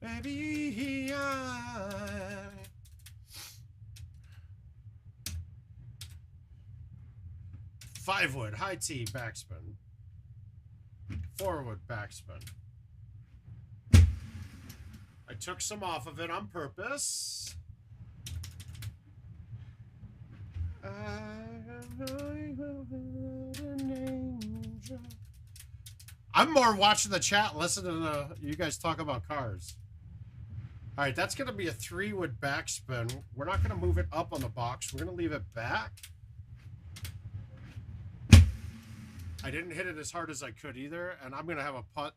Speaker 1: Baby, Five wood, high T, backspin. Forward, backspin. I took some off of it on purpose. I'm more watching the chat, listening to you guys talk about cars. All right, that's going to be a 3-wood backspin. We're not going to move it up on the box. We're going to leave it back. I didn't hit it as hard as I could either, and I'm going to have a putt.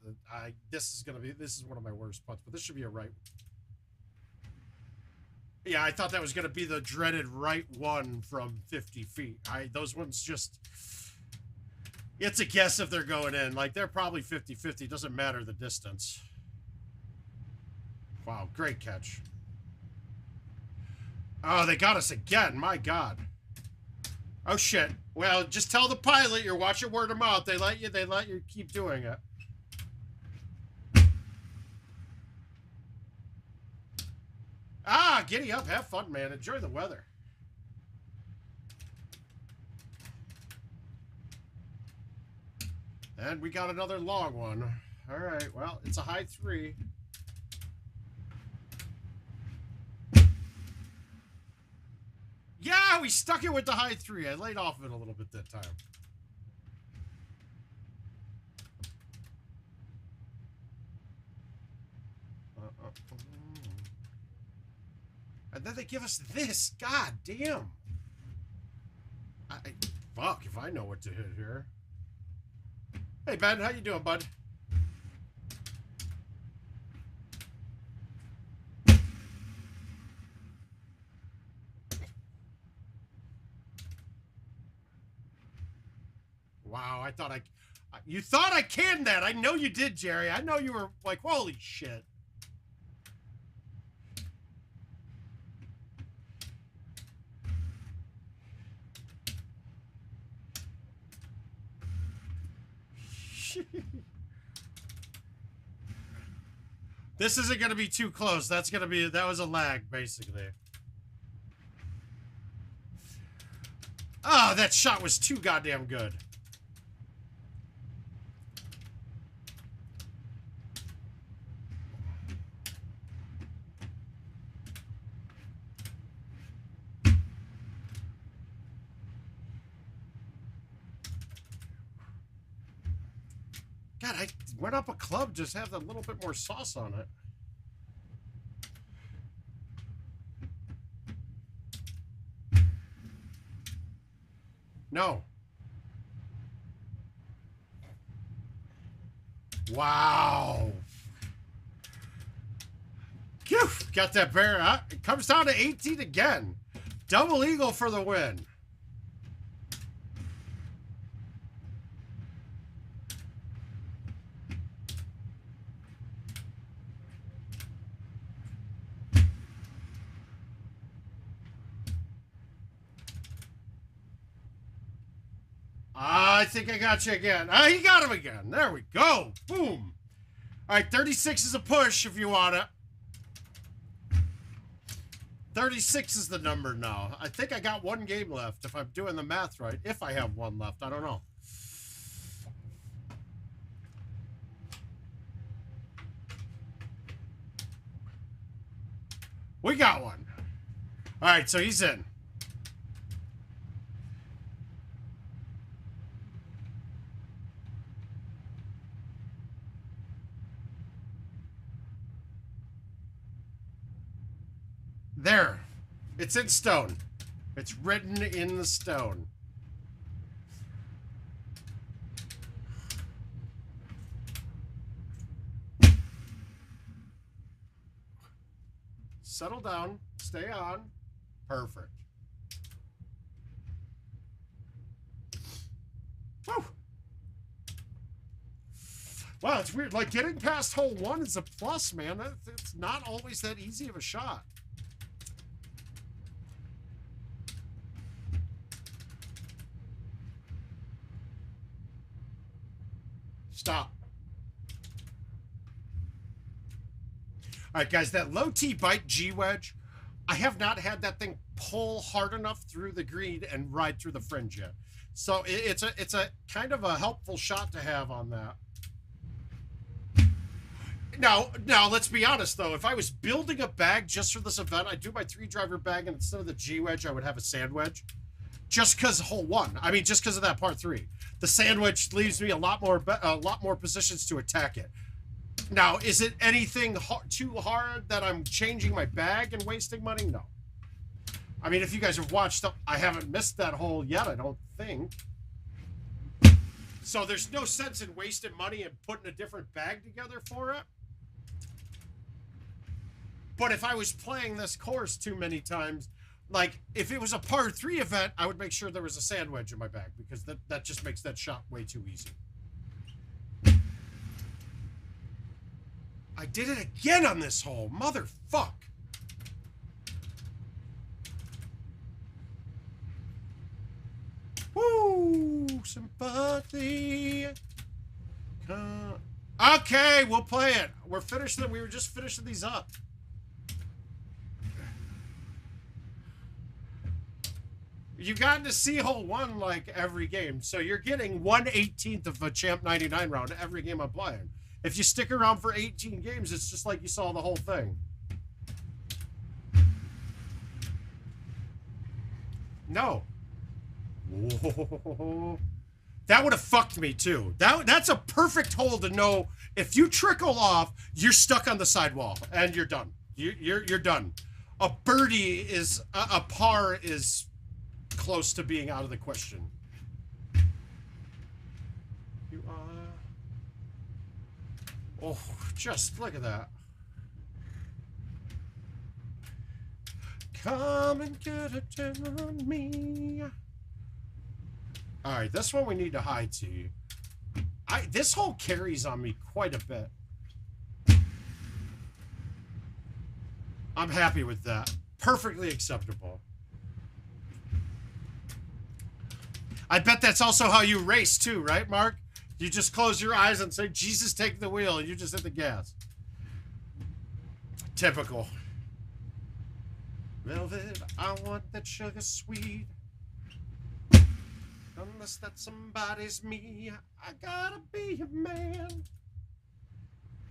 Speaker 1: This is one of my worst putts, but this should be a right. Yeah, I thought that was going to be the dreaded right one from 50 feet. Those ones just... It's a guess if they're going in. Like, they're probably 50-50. Doesn't matter the distance. Wow, great catch. Oh, they got us again. My God. Oh, shit. Well, just tell the pilot you're watching word of mouth. They let you keep doing it. Ah, giddy up. Have fun, man. Enjoy the weather. And we got another long one. All right, well, it's a high 3. Yeah, we stuck it with the high 3. I laid off of it a little bit that time. And then they give us this. God damn. Fuck if I know what to hit here. Hey, Ben, how you doing, bud? Wow, I thought you thought I canned that. I know you did, Jerry. I know you were like, holy shit. This isn't going to be too close. That was a lag, basically. Oh, that shot was too goddamn good. God, I went up a club, just have a little bit more sauce on it. No. Wow. Phew, got that bear. It comes down to 18 again. Double eagle for the win. I think I got you again. He got him again. There we go. Boom. All right, 36 is a push if you want it. 36 is the number now. I think I got one game left if I'm doing the math right. If I have one left, I don't know. We got one. All right, so he's in. There. It's in stone. It's written in the stone. Settle down. Stay on. Perfect. Woo! Wow, it's weird. Like, getting past hole 1 is a plus, man. It's not always that easy of a shot. Stop. All right, guys, that low T bite G wedge, I have not had that thing pull hard enough through the green and ride through the fringe yet. So it's a kind of a helpful shot to have on that. Now, let's be honest, though. If I was building a bag just for this event, I'd do my 3-driver bag, and instead of the G wedge, I would have a sand wedge. Just because hole 1. I mean, just because of that par 3. The sand wedge leaves me a lot more positions to attack it. Now, is it anything too hard that I'm changing my bag and wasting money? No. I mean, if you guys have watched, I haven't missed that hole yet, I don't think. So there's no sense in wasting money and putting a different bag together for it. But if I was playing this course too many times, like, if it was a par 3 event, I would make sure there was a sand wedge in my bag, because that just makes that shot way too easy. I did it again on this hole. Motherfuck. Woo! Sympathy. Okay, we'll play it. We're finishing. We were just finishing these up. You've gotten to see hole 1 like every game, so you're getting 1/18th of a Champ 99 round every game I'm playing. If you stick around for 18 games, it's just like you saw the whole thing. No. Whoa. That would have fucked me too. That's a perfect hole to know if you trickle off, you're stuck on the sidewall and you're done. You're done. A birdie is a par is close to being out of the question. You are. Oh, just look at that. Come and get it on me. All right, this one we need to high T. This hole carries on me quite a bit. I'm happy with that. Perfectly acceptable. I bet that's also how you race too, right, Mark? You just close your eyes and say, Jesus, take the wheel, and you just hit the gas. Typical. Velvet, I want that sugar sweet. Unless that somebody's me, I gotta be a man.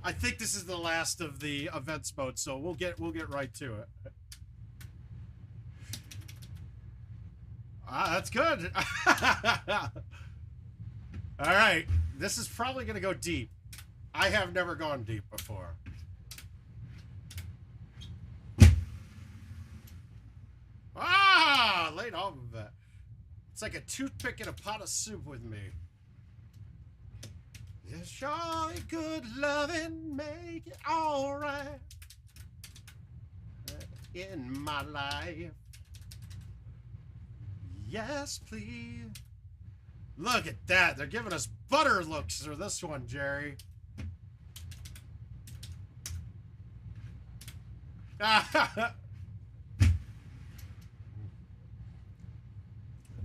Speaker 1: I think this is the last of the events mode, so we'll get right to it. Ah, that's good. All right, this is probably gonna go deep. I have never gone deep before. Ah, laid off of it. It's like a toothpick in a pot of soup with me. Yes, sure, good loving, make it all right in my life. Yes, please. Look at that. They're giving us butter looks for this one, Jerry.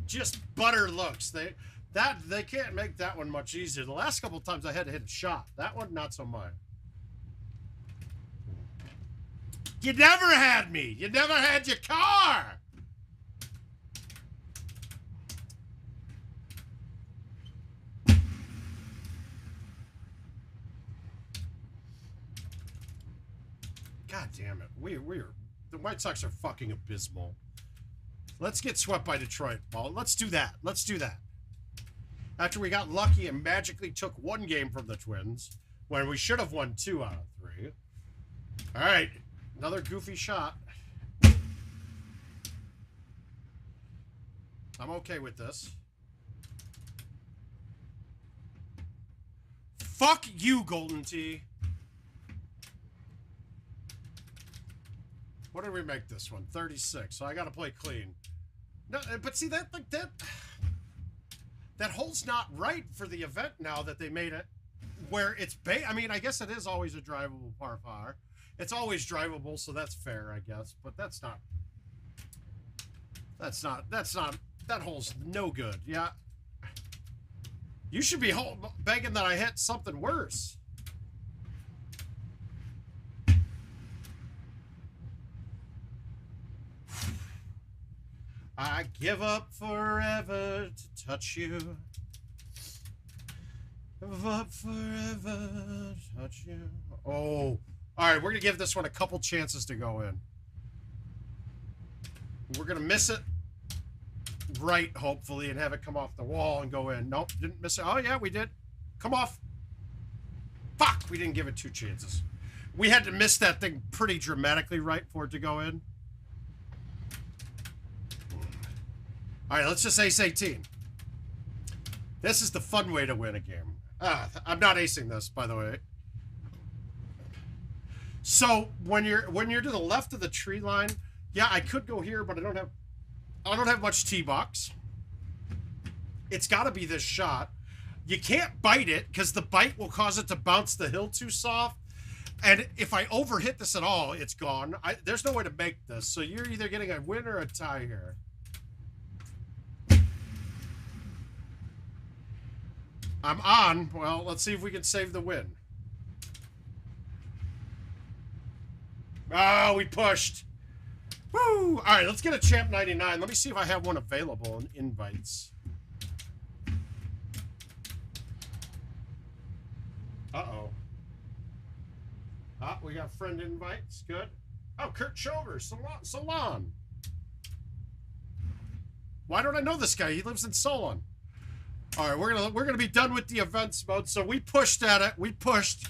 Speaker 1: Just butter looks. They can't make that one much easier. The last couple of times I had to hit a shot. That one, not so much. You never had me. You never had your car. God damn it. The White Sox are fucking abysmal. Let's get swept by Detroit. Well, let's do that. Let's do that. After we got lucky and magically took one game from the Twins, when we should have won 2 out of 3. All right. Another goofy shot. I'm okay with this. Fuck you, Golden Tee. What did we make this one? 36. So I got to play clean. No, but see that that hole's not right for the event now that they made it where it's I mean, I guess it is always a drivable par 5. It's always drivable, so that's fair, I guess. But that hole's no good. Yeah. You should be begging that I hit something worse. I give up forever to touch you. Give up forever to touch you. Oh. All right, we're going to give this one a couple chances to go in. We're going to miss it right, hopefully, and have it come off the wall and go in. Nope, didn't miss it. Oh, yeah, we did. Come off. Fuck, we didn't give it 2 chances. We had to miss that thing pretty dramatically right for it to go in. All right, let's just ace 18. This is the fun way to win a game. I'm not acing this, by the way. So when you're to the left of the tree line, yeah, I could go here, but I don't have much tee box. It's got to be this shot. You can't bite it because the bite will cause it to bounce the hill too soft. And if I overhit this at all, it's gone. There's no way to make this. So you're either getting a win or a tie here. I'm on. Well, let's see if we can save the win. Oh, we pushed. Woo! All right, let's get a Champ 99. Let me see if I have one available in invites. Uh-oh. We got friend invites. Good. Oh, Kurt Chover, Solon. Why don't I know this guy? He lives in Solon. All right, we're gonna be done with the events mode. So we pushed at it. We pushed.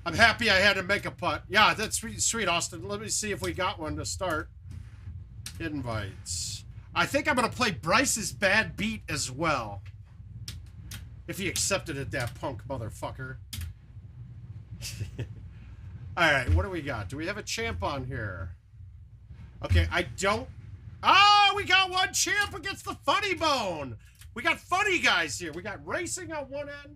Speaker 1: I'm happy I had to make a putt. Yeah, that's sweet, Austin. Let me see if we got one to start. Invites. I think I'm gonna play Bryce's Bad Beat as well. If he accepted it, that punk motherfucker. All right, what do we got? Do we have a champ on here? Okay, I don't. Oh, we got one champ against the Funny Bone. We got funny guys here. We got racing on one end.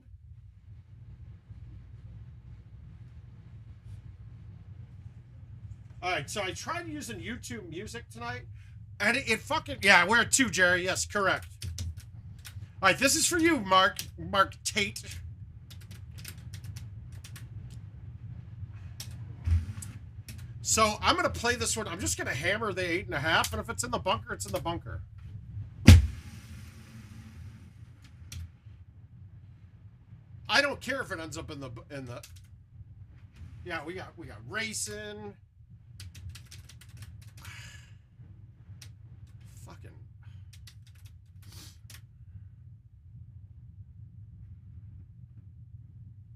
Speaker 1: All right, so I tried using YouTube Music tonight, and it fucking... Yeah, we're at 2, Jerry. Yes, correct. All right, this is for you, Mark Tate. So I'm going to play this one. I'm just going to hammer the 8.5, and if it's in the bunker, it's in the bunker. I don't care if it ends up in the... Yeah, we got racing...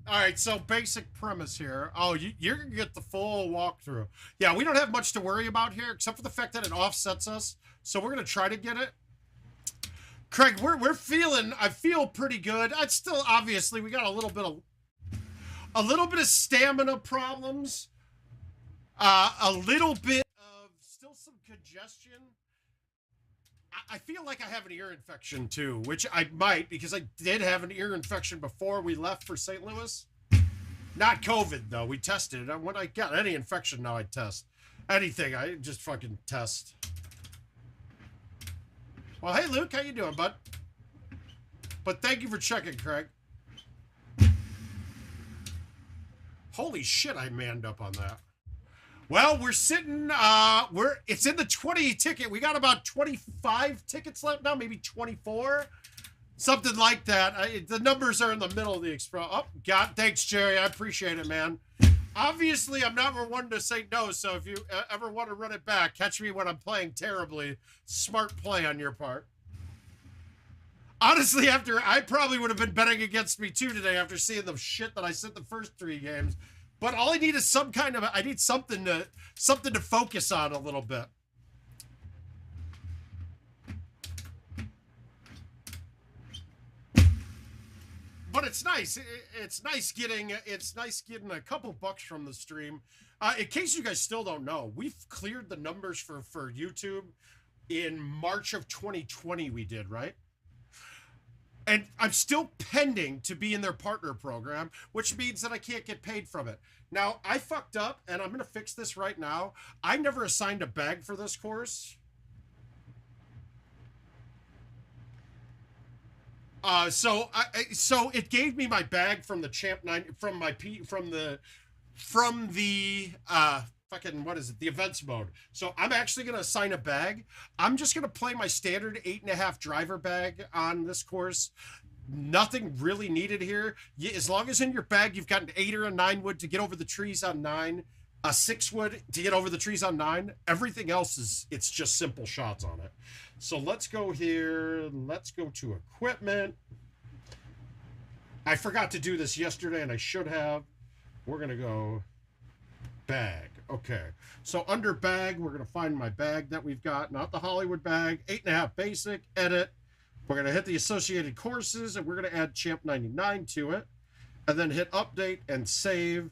Speaker 1: All right, so basic premise here. Oh, you're going to get the full walkthrough. Yeah, we don't have much to worry about here, except for the fact that it offsets us. So we're going to try to get it. Craig, we're feeling, I feel pretty good. I'd still, obviously, we got a little bit of stamina problems. A little bit of still some congestion. I feel like I have an ear infection too, which I might, because I did have an ear infection before we left for St. Louis. Not COVID though. We tested it. When I got any infection now, I test. Anything, I just fucking test. Well, hey Luke, how you doing, bud? But thank you for checking, Craig. Holy shit, I manned up on that. Well, we're sitting, it's in the 20 ticket. We got about 25 tickets left now, maybe 24. Something like that. The numbers are in the middle of the expo. Oh, God, thanks, Jerry. I appreciate it, man. Obviously, I'm not one to say no, so if you ever want to run it back, catch me when I'm playing terribly. Smart play on your part. Honestly, I probably would have been betting against me, too, today after seeing the shit that I said the first 3 games. But all I need is some kind of, I need something to focus on a little bit. But it's nice. It's nice getting a couple bucks from the stream. In case you guys still don't know, we've cleared the numbers for YouTube in March of 2020 we did, right? And I'm still pending to be in their partner program, which means that I can't get paid from it. Now, I fucked up, and I'm going to fix this right now. I never assigned a bag for this course. So it gave me my bag from the Champ 9, fucking, what is it? The events mode. So I'm actually going to assign a bag. I'm just going to play my standard 8.5 driver bag on this course. Nothing really needed here. As long as in your bag, you've got an 8 or a 9 wood to get over the trees on 9, a 6 wood to get over the trees on 9. Everything else it's just simple shots on it. So let's go here. Let's go to equipment. I forgot to do this yesterday and I should have. We're going to go bag. Okay, so under bag, we're going to find my bag that we've got, not the Hollywood bag, 8.5 basic, edit. We're going to hit the associated courses, and we're going to add Champ 99 to it, and then hit update and save.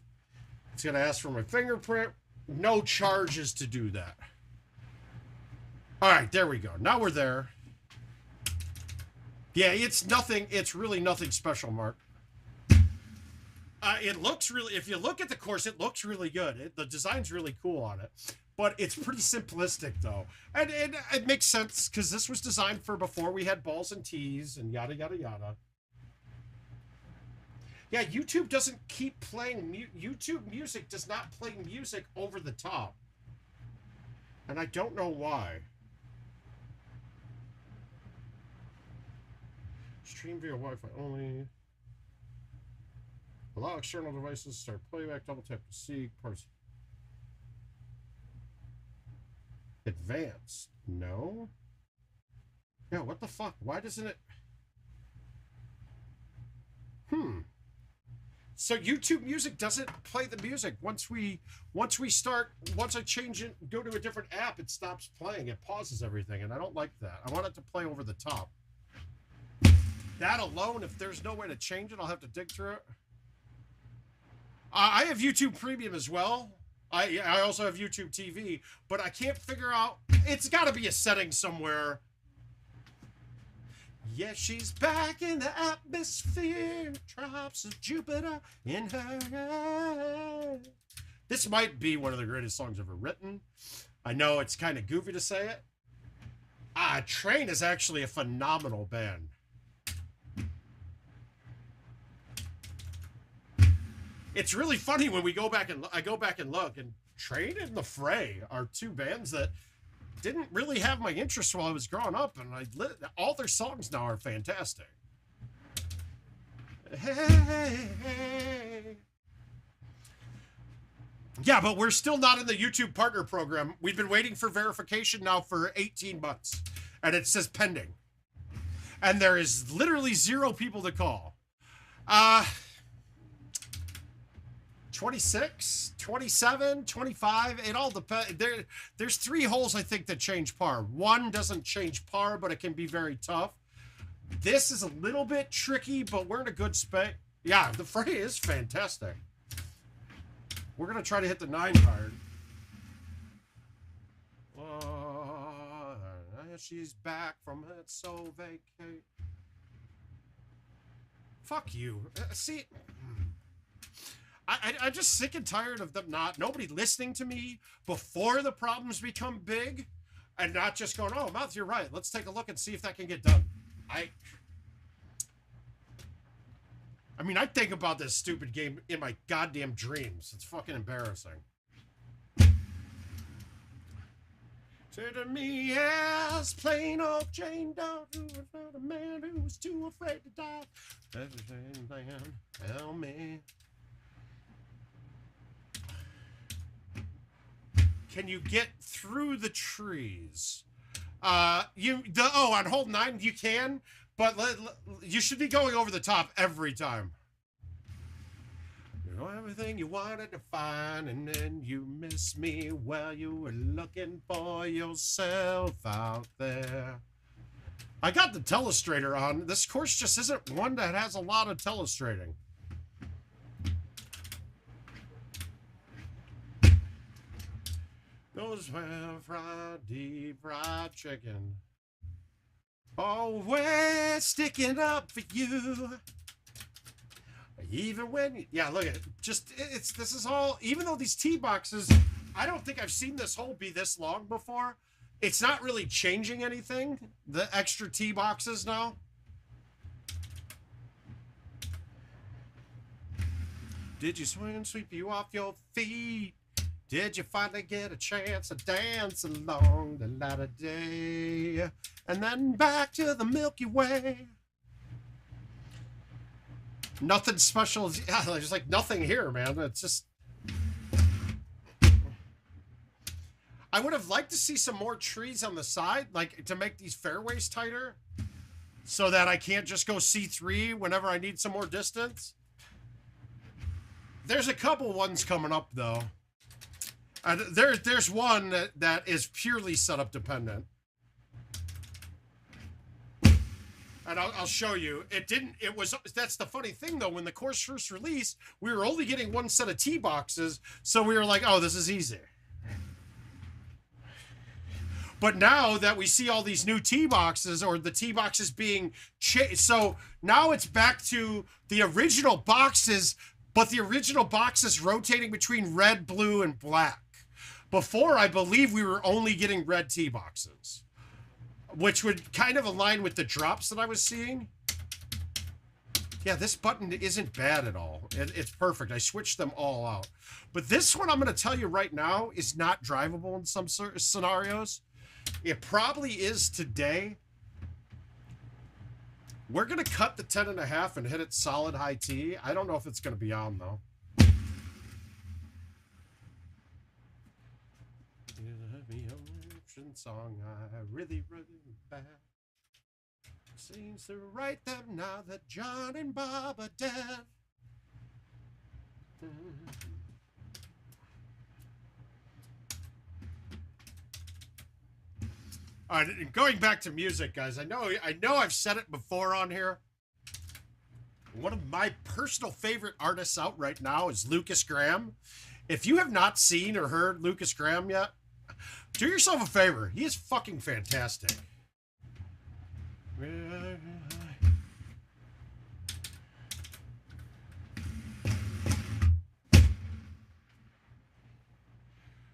Speaker 1: It's going to ask for my fingerprint. No charges to do that. All right, there we go. Now we're there. Yeah, it's nothing. It's really nothing special, Mark. It looks really, if you look at the course, it looks really good. The design's really cool on it. But it's pretty simplistic, though. And it makes sense, because this was designed for before we had balls and tees and yada, yada, yada. Yeah, YouTube doesn't keep playing, YouTube Music does not play music over the top. And I don't know why. Stream via Wi-Fi only. Allow external devices, start playback, double tap to see, parse. Advanced. No? Yeah, what the fuck? Why doesn't it... So YouTube Music doesn't play the music. Once I change it, go to a different app, it stops playing. It pauses everything, and I don't like that. I want it to play over the top. That alone, if there's no way to change it, I'll have to dig through it. I have YouTube Premium as well. I also have YouTube TV, but I can't figure out... It's got to be a setting somewhere. Yeah, she's back in the atmosphere. Drops of Jupiter in her head. This might be one of the greatest songs ever written. I know it's kind of goofy to say it. Train is actually a phenomenal band. It's really funny when we go back and I go back and look, and Train and The Fray are two bands that didn't really have my interest while I was growing up, and all their songs now are fantastic. Hey. Yeah, but we're still not in the YouTube partner program. We've been waiting for verification now for 18 months, and it says pending. And there is literally 0 people to call. 26, 27, 25, it all depends. There's 3 holes, I think, that change par. 1 doesn't change par, but it can be very tough. This is a little bit tricky, but we're in a good spot. Yeah, The Fray is fantastic. We're going to try to hit the 9 card. She's back from her so vacate. Fuck you. See... I'm just sick and tired of them nobody listening to me before the problems become big, and not just going, oh, Mouth, you're right. Let's take a look and see if that can get done. I mean, I think about this stupid game in my goddamn dreams. It's fucking embarrassing. Say to me, yes, plain old Jane Doe, who was not a man who was too afraid to die. Help me. Can you get through the trees? On hole 9 you can, but you should be going over the top every time. You know everything you wanted to find, and then you miss me while you were looking for yourself out there. I got the telestrator on. This course just isn't one that has a lot of telestrating. Those were deep fried chicken. Oh, we're sticking up for you. Even when, yeah, look at it. This is all, even though these tee boxes, I don't think I've seen this hole be this long before. It's not really changing anything. The extra tee boxes now. Did you swing and sweep you off your feet? Did you finally get a chance to dance along the light of day? And then back to the Milky Way. Nothing special. Yeah, there's like nothing here, man. It's just... I would have liked to see some more trees on the side, like to make these fairways tighter so that I can't just go C3 whenever I need some more distance. There's a couple ones coming up, though. There's one that is purely setup dependent. And I'll show you. That's the funny thing, though. When the course first released, we were only getting one set of tee boxes, so we were like, oh, this is easy. But now that we see all these new tee boxes, or the tee boxes being changed, so now it's back to the original boxes, but the original boxes rotating between red, blue, and black. Before, I believe we were only getting red tee boxes, which would kind of align with the drops that I was seeing. Yeah, this button isn't bad at all. It's perfect. I switched them all out. But this one, I'm going to tell you right now, is not drivable in some scenarios. It probably is today. We're going to cut the 10.5 and hit it solid high tee. I don't know if it's going to be on, though. Song I really bad. Seems to write them now that John and Bob are dead. All right, going back to music, guys. I know I've said it before on here. One of my personal favorite artists out right now is Lucas Graham. If you have not seen or heard Lucas Graham yet, do yourself a favor. He is fucking fantastic.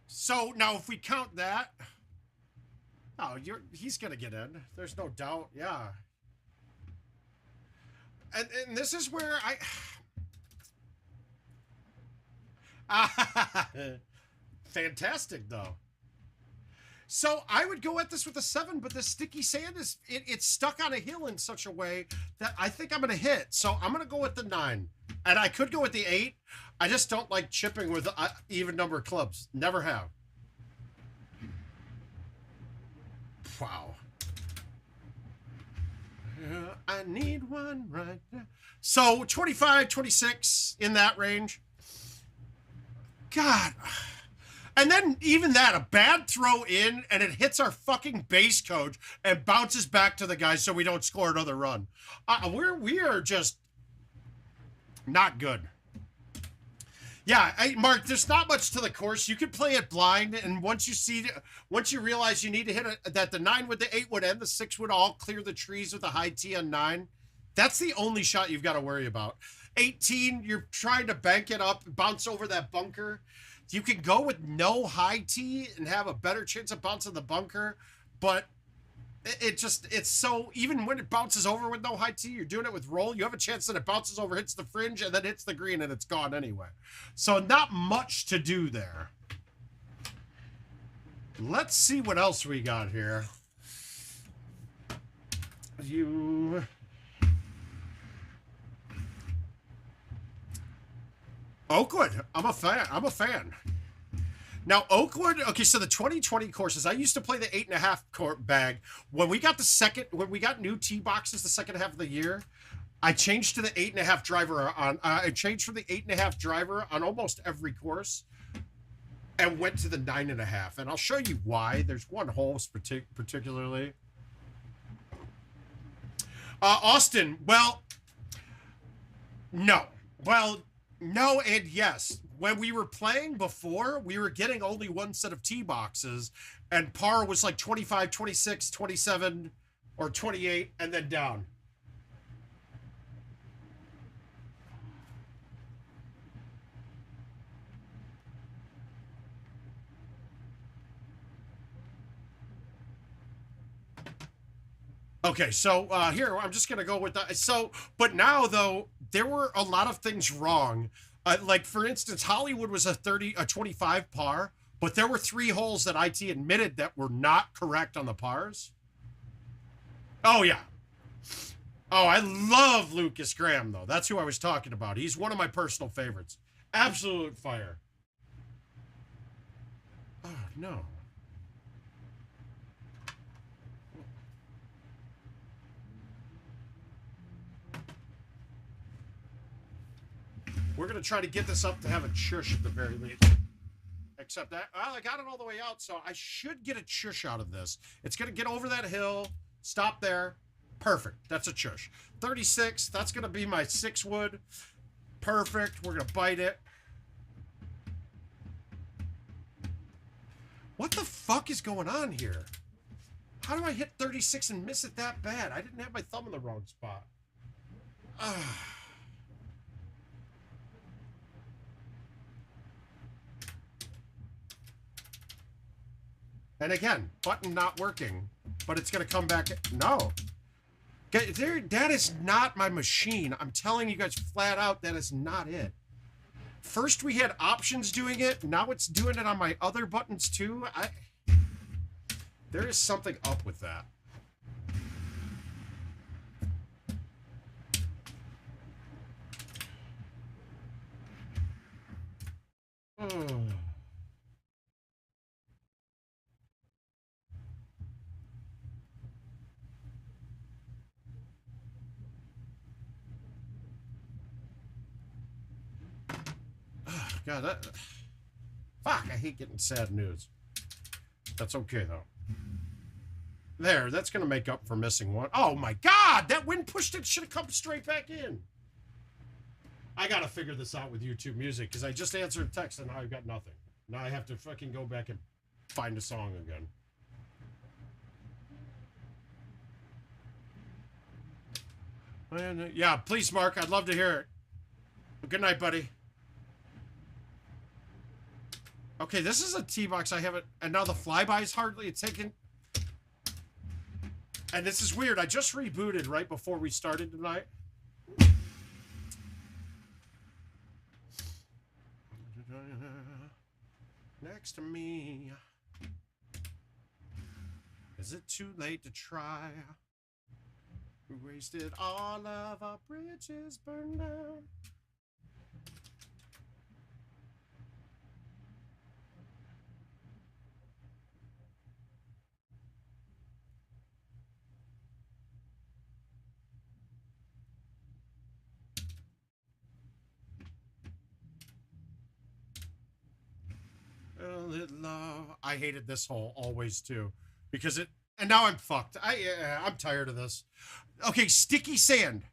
Speaker 1: So now if we count that, oh, he's gonna get in. There's no doubt. Yeah. And this is where fantastic though. So I would go at this with a 7, but the sticky sand is it's stuck on a hill in such a way that I think I'm gonna hit. So I'm gonna go with the 9, and I could go with the 8. I just don't like chipping with even number of clubs. Never have. Wow. I need one right now. So 25, 26 in that range. God. And then even that, a bad throw in, and it hits our fucking base coach and bounces back to the guys so we don't score another run. We are just not good. Yeah, Mark, there's not much to the course. You can play it blind, and once you realize you need to hit that the 9 with the 8 would end, the 6 would all clear the trees with a high T on 9. That's the only shot you've got to worry about. 18, you're trying to bank it up, bounce over that bunker. You can go with no high T and have a better chance of bouncing the bunker, but it's so, even when it bounces over with no high T, you're doing it with roll, you have a chance that it bounces over, hits the fringe, and then hits the green, and it's gone anyway. So not much to do there. Let's see what else we got here. Oakwood, I'm a fan. Now, Oakwood, okay, so the 2020 courses, I used to play the 8.5 bag. When we got new tee boxes the second half of the year, I changed to the 8.5 driver I changed from the 8.5 driver on almost every course and went to the 9.5. And I'll show you why. There's one hole particularly. Austin, well, no. Well, no and yes. When we were playing before, we were getting only one set of tee boxes, and par was like 25, 26, 27, or 28, and then down. Okay, so here, I'm just going to go with that. So, but now, though, there were a lot of things wrong. Like, for instance, Hollywood was a 25 par, but there were 3 holes that IT admitted that were not correct on the pars. Oh, yeah. Oh, I love Lucas Graham, though. That's who I was talking about. He's one of my personal favorites. Absolute fire. Oh, no. We're going to try to get this up to have a chush at the very least. Except that, well, I got it all the way out, so I should get a chush out of this. It's going to get over that hill, stop there. Perfect. That's a chush. 36, that's going to be my 6 wood. Perfect. We're going to bite it. What the fuck is going on here? How do I hit 36 and miss it that bad? I didn't have my thumb in the wrong spot. And again, button not working, but it's going to come back. No. That is not my machine. I'm telling you guys flat out, that is not it. First we had options doing it. Now it's doing it on my other buttons too. There is something up with that. God, fuck, I hate getting sad news. That's okay, though. There, that's going to make up for missing one. Oh, my God! That wind pushed it. Should have come straight back in. I got to figure this out with YouTube Music, because I just answered a text and now I've got nothing. Now I have to fucking go back and find a song again. Yeah, please, Mark. I'd love to hear it. Good night, buddy. Okay, this is a tee box I haven't... And now the flyby's hardly taken... And this is weird. I just rebooted right before we started tonight. Next to me. Is it too late to try? We wasted all of our bridges, burned down. Love. I hated this hole always too, because it. And now I'm fucked. I'm tired of this. Okay, sticky sand.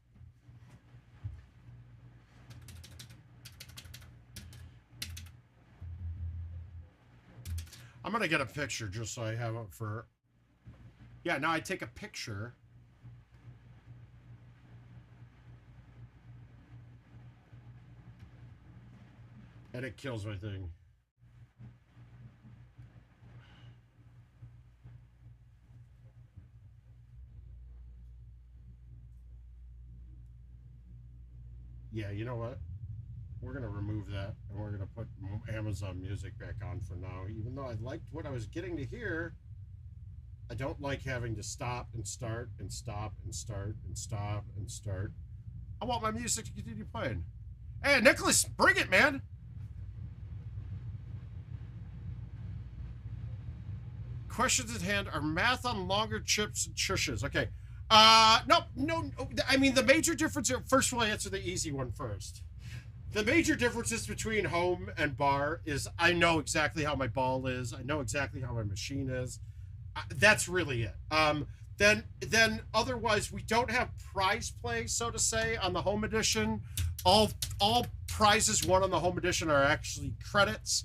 Speaker 1: I'm gonna get a picture just so I have it for. Yeah, now I take a picture. And it kills my thing. Yeah, you know what? We're going to remove that, and we're going to put Amazon Music back on for now. Even though I liked what I was getting to hear, I don't like having to stop and start and stop and start and stop and start. I want my music to continue playing. Hey, Nicholas, bring it, man! Questions at hand are math on longer chips and chushes. Okay. No. I mean, the major difference here, first of all, I answer the easy one first. The major differences between home and bar is I know exactly how my ball is. I know exactly how my machine is. That's really it. Then otherwise, we don't have prize play, so to say, on the home edition. All prizes won on the home edition are actually credits.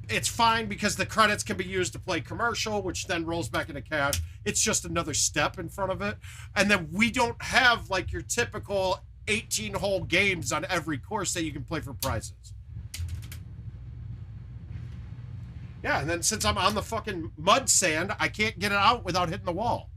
Speaker 1: It's fine because the credits can be used to play commercial, which then rolls back into cash. It's just another step in front of it. And then we don't have like your typical 18-hole games on every course that you can play for prizes. Yeah, and then since I'm on the fucking mud sand, I can't get it out without hitting the wall.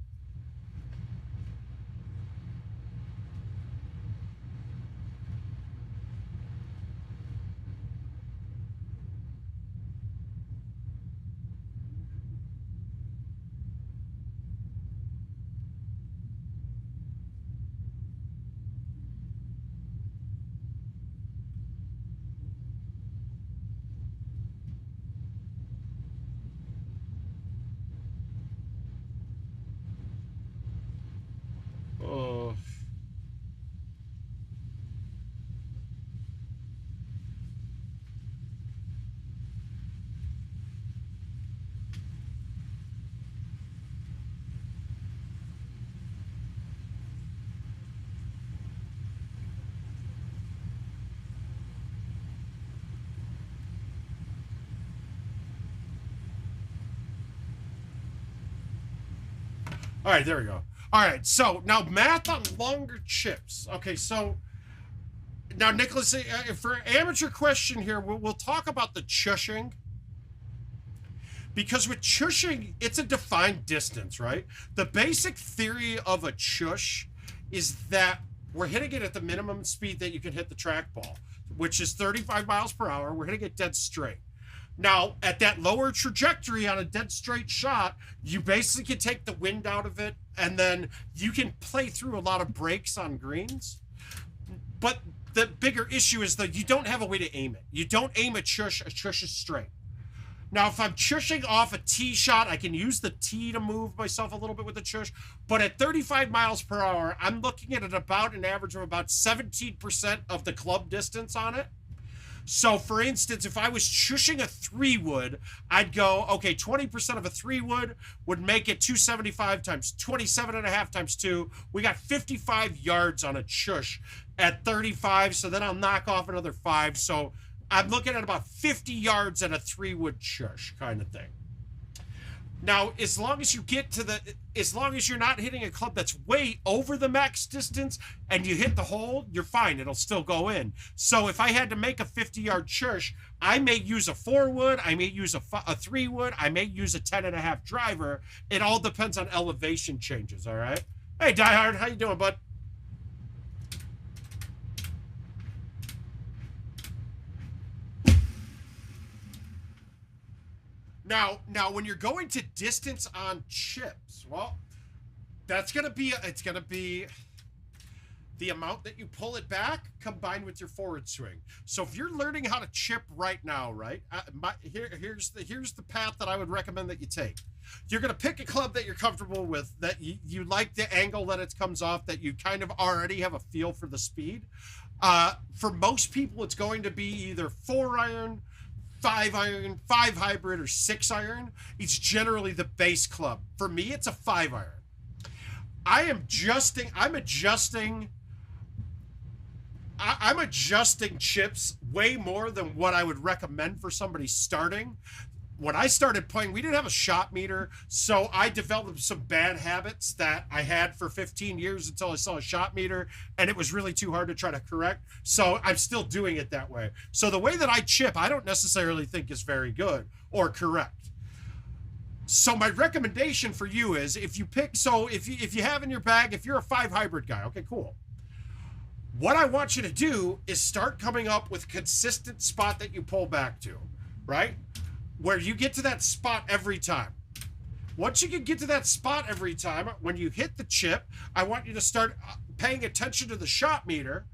Speaker 1: All right, there we go. All right, so now math on longer chips. Okay, so now, Nicholas, for amateur question here, we'll talk about the chushing. Because with chushing, it's a defined distance, right? The basic theory of a chush is that we're hitting it at the minimum speed that you can hit the trackball, which is 35 miles per hour. We're hitting it dead straight. Now, at that lower trajectory on a dead straight shot, you basically can take the wind out of it, and then you can play through a lot of breaks on greens. But the bigger issue is that you don't have a way to aim it. You don't aim a chush is straight. Now, if I'm chushing off a tee shot, I can use the tee to move myself a little bit with the chush. But at 35 miles per hour, I'm looking at about an average of about 17% of the club distance on it. So, for instance, if I was chushing a 3-wood, I'd go, okay, 20% of a 3-wood would make it 275 times 27.5 times 2. We got 55 yards on a chush at 35, so then I'll knock off another 5. So I'm looking at about 50 yards at a 3-wood chush kind of thing. Now, as long as you get to the, as long as you're not hitting a club that's way over the max distance and you hit the hole, you're fine. It'll still go in. So if I had to make a 50-yard chush, I may use a 4-wood, I may use a 3-wood, I may use a 10.5 driver. It all depends on elevation changes, all right? Hey, Diehard, how you doing, bud? Now, when you're going to distance on chips, well, that's gonna be the amount that you pull it back combined with your forward swing. So if you're learning how to chip right now, right? Here's the path that I would recommend that you take. You're gonna pick a club that you're comfortable with, that you like the angle that it comes off, that you kind of already have a feel for the speed. For most people, it's going to be either 4-iron, 5-iron, 5 hybrid, or 6-iron. It's generally the base club. For me, it's a 5-iron. I'm adjusting chips way more than what I would recommend for somebody starting. When I started playing, we didn't have a shot meter, so I developed some bad habits that I had for 15 years until I saw a shot meter, and it was really too hard to try to correct. So I'm still doing it that way. So the way that I chip, I don't necessarily think is very good or correct. So my recommendation for you is, if you pick, so if you have in your bag, if you're a 5 hybrid guy, okay, cool. What I want you to do is start coming up with a consistent spot that you pull back to, right? Where you get to that spot every time. Once you can get to that spot every time, when you hit the chip, I want you to start paying attention to the shot meter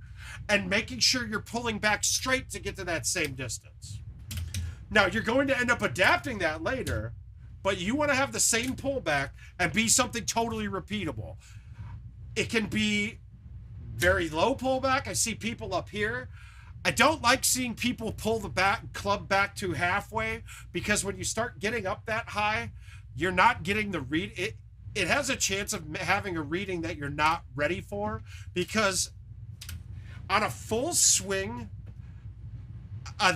Speaker 1: and making sure you're pulling back straight to get to that same distance. Now, you're going to end up adapting that later, but you want to have the same pullback and be something totally repeatable. It can be very low pullback. I see people up here. I don't like seeing people pull the club back to halfway, because when you start getting up that high, you're not getting the read. It has a chance of having a reading that you're not ready for, because on a full swing,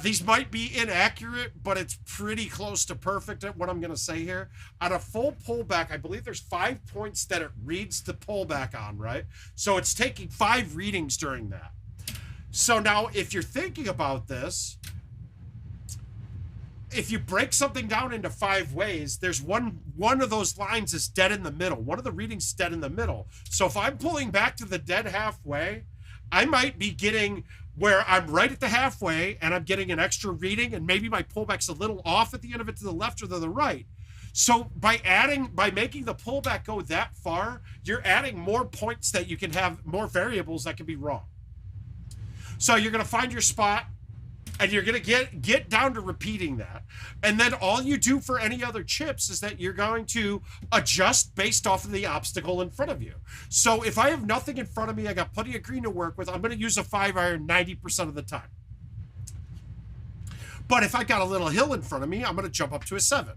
Speaker 1: these might be inaccurate, but it's pretty close to perfect at what I'm going to say here. On a full pullback, I believe there's 5 points that it reads the pullback on, right? So it's taking 5 readings during that. So now, if you're thinking about this, if you break something down into 5 ways, there's one of those lines is dead in the middle. One of the readings is dead in the middle. So if I'm pulling back to the dead halfway, I might be getting where I'm right at the halfway and I'm getting an extra reading, and maybe my pullback's a little off at the end of it to the left or to the right. So by making the pullback go that far, you're adding more points that you can have, more variables that can be wrong. So you're going to find your spot, and you're going to get down to repeating that. And then all you do for any other chips is that you're going to adjust based off of the obstacle in front of you. So if I have nothing in front of me, I got plenty of green to work with, I'm going to use a 5-iron 90% of the time. But if I got a little hill in front of me, I'm going to jump up to a 7.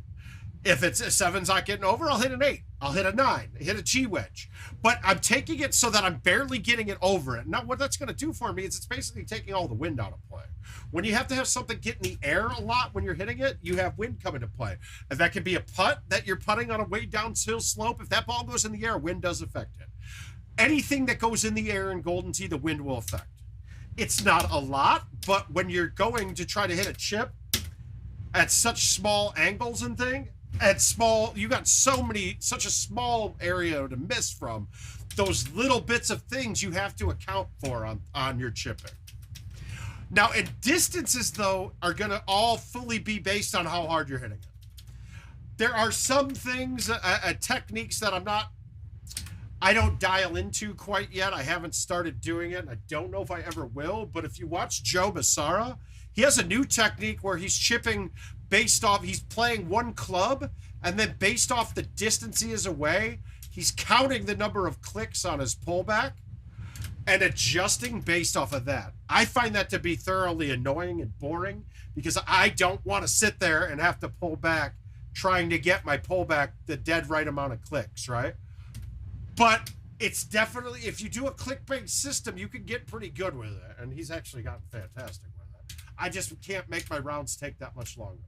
Speaker 1: If it's a 7's not getting over, I'll hit an 8. I'll hit a 9. Hit a G-wedge. But I'm taking it so that I'm barely getting it over it. Now, what that's going to do for me is it's basically taking all the wind out of play. When you have to have something get in the air a lot when you're hitting it, you have wind come into play. And that can be a putt that you're putting on a way downhill slope. If that ball goes in the air, wind does affect it. Anything that goes in the air in Golden Tee, the wind will affect. It's not a lot, but when you're going to try to hit a chip at such small angles and thing, at small, you got such a small area to miss from. Those little bits of things you have to account for on your chipping. Now, and distances, though, are going to all fully be based on how hard you're hitting it. There are some things, techniques that I don't dial into quite yet. I haven't started doing it, and I don't know if I ever will. But if you watch Joe Massara, he has a new technique where he's chipping based off, he's playing one club, and then based off the distance he is away, he's counting the number of clicks on his pullback and adjusting based off of that. I find that to be thoroughly annoying and boring, because I don't want to sit there and have to pull back trying to get my pullback the dead right amount of clicks, right? But it's definitely, if you do a click-based system, you can get pretty good with it, and he's actually gotten fantastic with it. I just can't make my rounds take that much longer.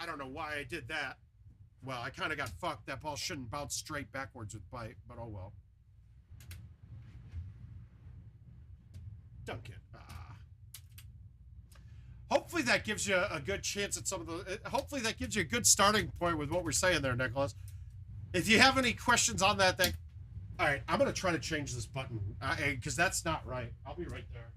Speaker 1: I don't know why I did that. Well, I kind of got fucked. That ball shouldn't bounce straight backwards with bite, but oh well. Dunk it. Hopefully that gives you a good chance at some of the... Hopefully that gives you a good starting point with what we're saying there, Nicholas. If you have any questions on that, then... All right, I'm going to try to change this button, because that's not right. I'll be right there.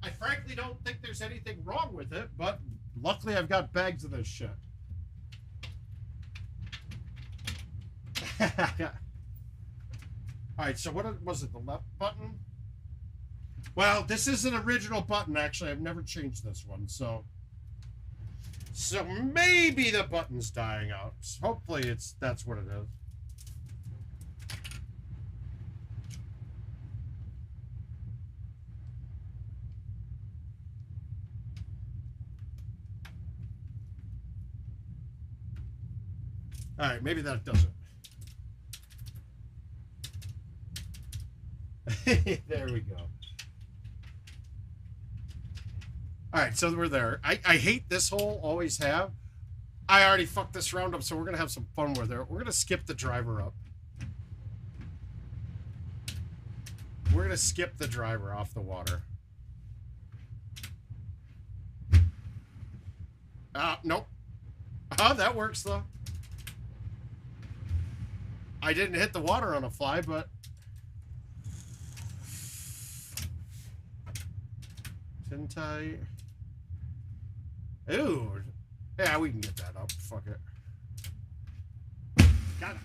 Speaker 1: I frankly don't think there's anything wrong with it, but luckily I've got bags of this shit. All right, so what was it, the left button? Well, this is an original button, actually. I've never changed this one, so maybe the button's dying out. Hopefully that's what it is. All right, maybe that does it. There we go. All right, so we're there. I hate this hole, always have. I already fucked this round up, so we're going to have some fun with it. We're going to skip the driver up. We're going to skip the driver off the water. Nope. Oh, that works, though. I didn't hit the water on a fly, but... Didn't I? Ooh. Yeah, we can get that up. Fuck it. Got it.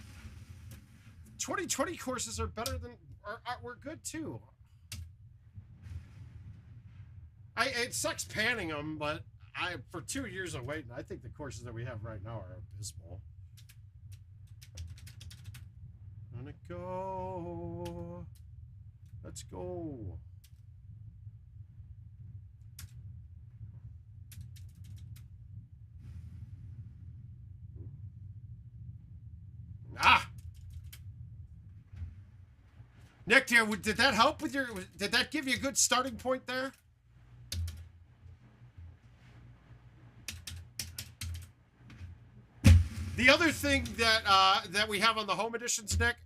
Speaker 1: 2020 courses are better than... We're good, too. It sucks panning them, but for 2 years of waiting, I think the courses that we have right now are abysmal. Gonna go. Let's go. Ah! Nick, did that help with your... Did that give you a good starting point there? The other thing that we have on the home editions, Nick,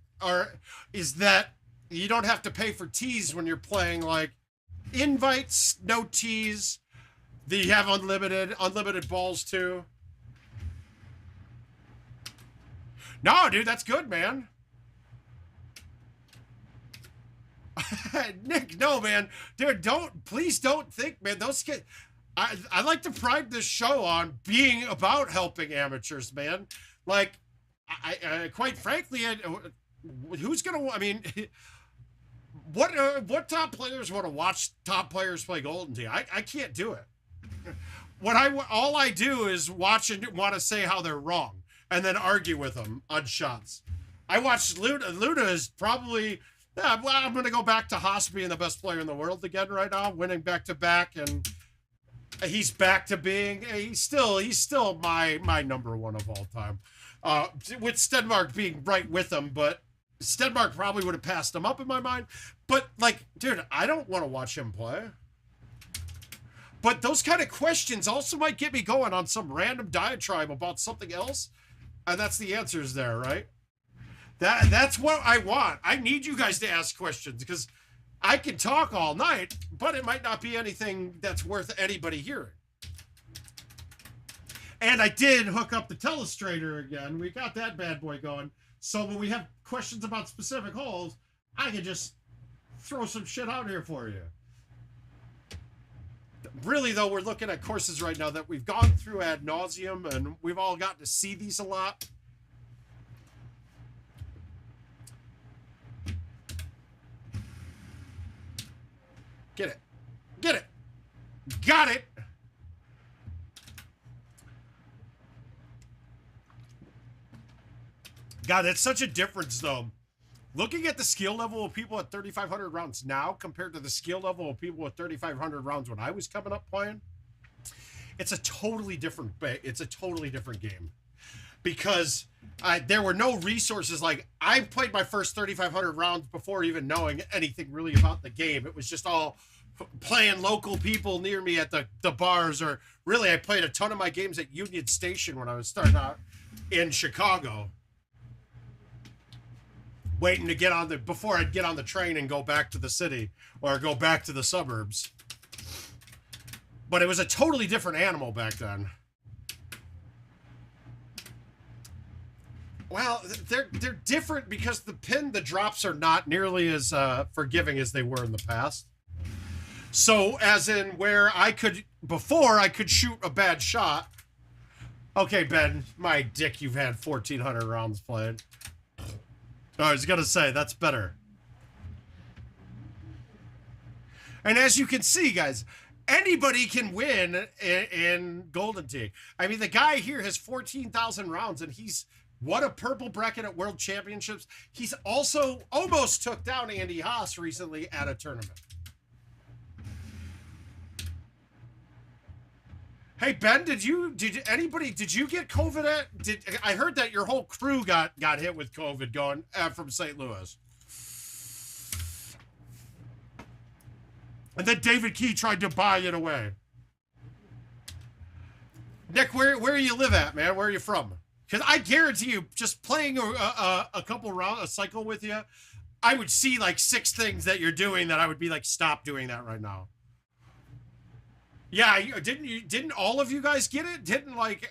Speaker 1: is that you don't have to pay for teas when you're playing, like invites, no teas. You have unlimited balls too. No, dude, that's good, man. Nick, no, man. Dude, please don't think, man, those kids... I like to pride this show on being about helping amateurs, man. Like, I quite frankly, who's gonna... I mean, what top players want to watch top players play Golden Tee? I can't do it. All I do is watch and want to say how they're wrong, and then argue with them on shots. I watched Luda. Luda is probably... Yeah, well, I'm gonna go back to Haas being the best player in the world again right now, winning back-to-back, and... He's back to being... He's still my number one of all time. With Stenmark being right with him, but Stenmark probably would have passed him up in my mind. But, like, dude, I don't want to watch him play. But those kind of questions also might get me going on some random diatribe about something else. And that's the answers there, right? That's what I want. I need you guys to ask questions, because... I can talk all night, but it might not be anything that's worth anybody hearing. And I did hook up the telestrator again. We got that bad boy going. So when we have questions about specific holes, I can just throw some shit out here for you. Really, though, we're looking at courses right now that we've gone through ad nauseum, and we've all gotten to see these a lot. Get it. Get it. Got it. God, it's such a difference, though. Looking at the skill level of people at 3,500 rounds now compared to the skill level of people at 3,500 rounds when I was coming up playing, it's a totally different game. because there were no resources. Like, I played my first 3,500 rounds before even knowing anything really about the game. It was just all playing local people near me at the bars, or really I played a ton of my games at Union Station when I was starting out in Chicago, waiting to get on before I'd get on the train and go back to the city or go back to the suburbs. But it was a totally different animal back then. Well, they're different because the drops are not nearly as forgiving as they were in the past. So, as in where before I could shoot a bad shot. Okay, Ben, my dick, you've had 1,400 rounds played. I was going to say, that's better. And as you can see, guys, anybody can win in Golden Tee. I mean, the guy here has 14,000 rounds, and he's won a purple bracket at World Championships. He's also almost took down Andy Haas recently at a tournament. Hey, Ben, did you get COVID I heard that your whole crew got hit with COVID going from St. Louis. And then David Key tried to buy it away. Nick, where you live at, man? Where are you from? Because I guarantee you, just playing a couple rounds, a cycle with you, I would see like 6 things that you're doing that I would be like, stop doing that right now. Yeah, didn't all of you guys get it? Didn't like...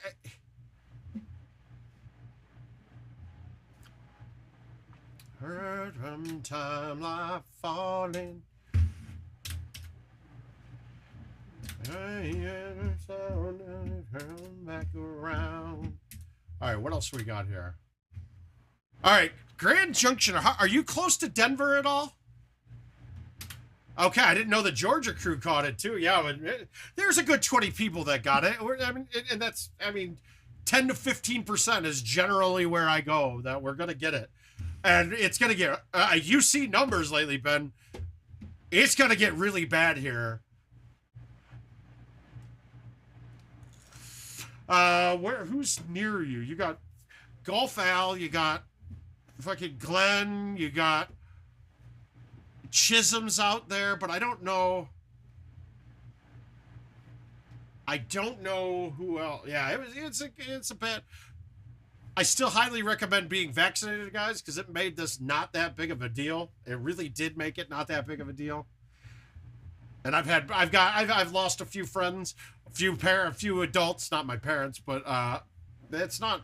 Speaker 1: Heard from time life falling. Back around. All right, what else we got here? All right, Grand Junction. Are you close to Denver at all? Okay, I didn't know the Georgia crew caught it too. Yeah, there's a good 20 people that got it. I mean, and that's, I mean, 10 to 15% is generally where I go that we're gonna get it, and it's gonna get. You see numbers lately, Ben. It's gonna get really bad here. Who's near you? You got Golf Al, you got fucking Glenn, you got Chisholm's out there, but I don't know who else. Yeah, it's a bad. I still highly recommend being vaccinated, guys, because it made this not that big of a deal. It really did make it not that big of a deal. And I've lost a few friends, a few adults, not my parents, but it's not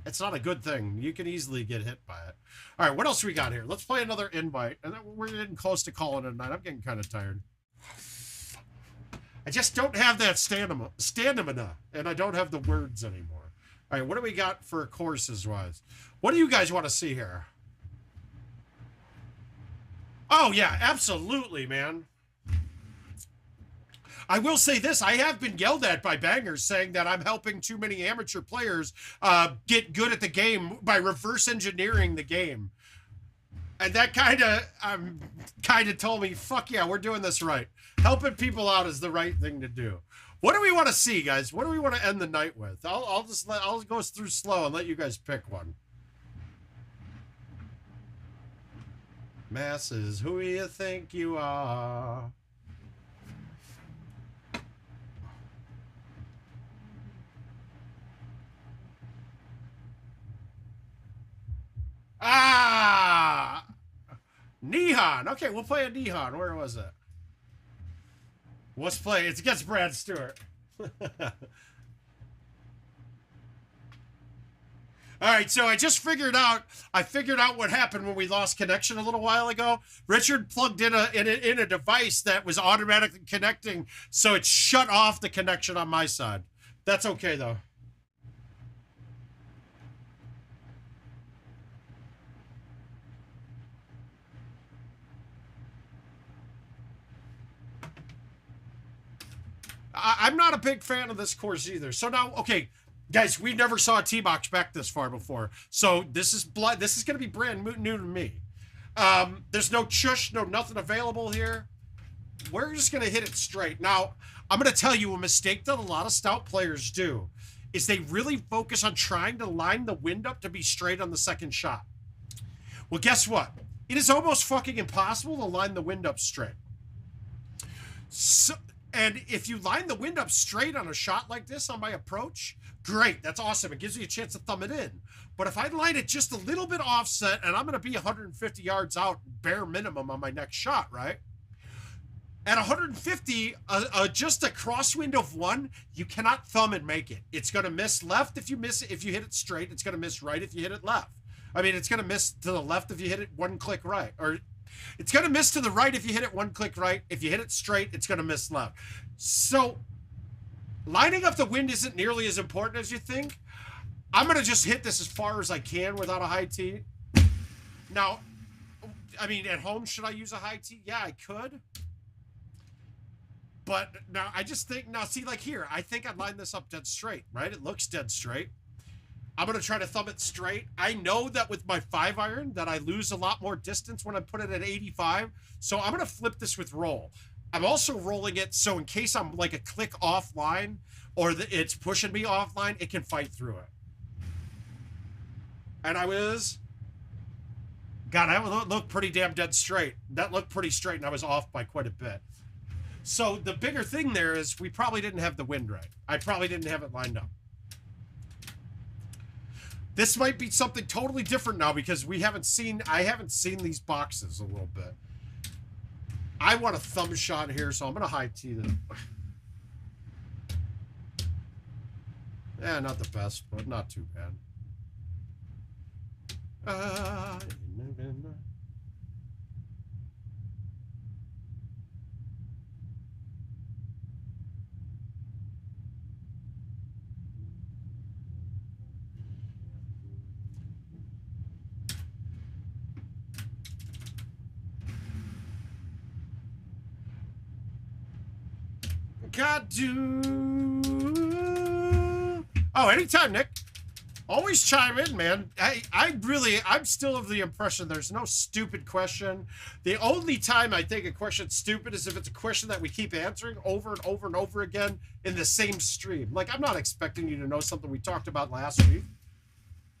Speaker 1: a good thing. You can easily get hit by it. All right, what else we got here? Let's play another invite. And then we're getting close to calling it a night. I'm getting kind of tired. I just don't have that stamina, and I don't have the words anymore. All right, what do we got for courses wise? What do you guys want to see here? Oh yeah, absolutely, man. I will say this, I have been yelled at by bangers saying that I'm helping too many amateur players get good at the game by reverse engineering the game. And that kind of told me, fuck yeah, we're doing this right. Helping people out is the right thing to do. What do we want to see, guys? What do we want to end the night with? I'll go through slow and let you guys pick one. Masses, who do you think you are? Ah! Nihon. Okay, we'll play a Nihon. Where was it? Let's play. It's against Brad Stewart. All right, so I figured out what happened when we lost connection a little while ago. Richard plugged in a device that was automatically connecting, so it shut off the connection on my side. That's okay though. I'm not a big fan of this course either. So now, okay, guys, we never saw a T-Box back this far before. So this is going to be brand new to me. There's no chush, no nothing available here. We're just going to hit it straight. Now, I'm going to tell you a mistake that a lot of stout players do is they really focus on trying to line the wind up to be straight on the second shot. Well, guess what? It is almost fucking impossible to line the wind up straight. So, and if you line the wind up straight on a shot like this on my approach, great, that's awesome. It gives me a chance to thumb it in. But if I line it just a little bit offset, and I'm going to be 150 yards out bare minimum on my next shot, right? At 150, just a crosswind of 1, you cannot thumb and make it. It's going to miss left if you miss it. If you hit it straight, it's going to miss right if you hit it left. I mean, it's going to miss to the left if you hit it 1 click right. Or it's going to miss to the right if you hit it 1 click right. If you hit it straight, it's going to miss left. So lining up the wind isn't nearly as important as you think. I'm going to just hit this as far as I can without a high tee. Now, I mean, at home, should I use a high tee? Yeah, I could. But now I just think, now see, like here, I think I'd line this up dead straight, right? It looks dead straight. I'm going to try to thumb it straight. I know that with my 5-iron that I lose a lot more distance when I put it at 85. So I'm going to flip this with roll. I'm also rolling it so in case I'm like a click offline or it's pushing me offline, it can fight through it. And I was, God, that looked pretty damn dead straight. That looked pretty straight and I was off by quite a bit. So the bigger thing there is we probably didn't have the wind right. I probably didn't have it lined up. This might be something totally different now because I haven't seen these boxes a little bit. I want a thumb shot here, so I'm going to high tee them. Yeah, not the best, but not too bad. God do. Oh, anytime, Nick. Always chime in, man. I'm still of the impression there's no stupid question. The only time I think a question's stupid is if it's a question that we keep answering over and over and over again in the same stream. Like, I'm not expecting you to know something we talked about last week.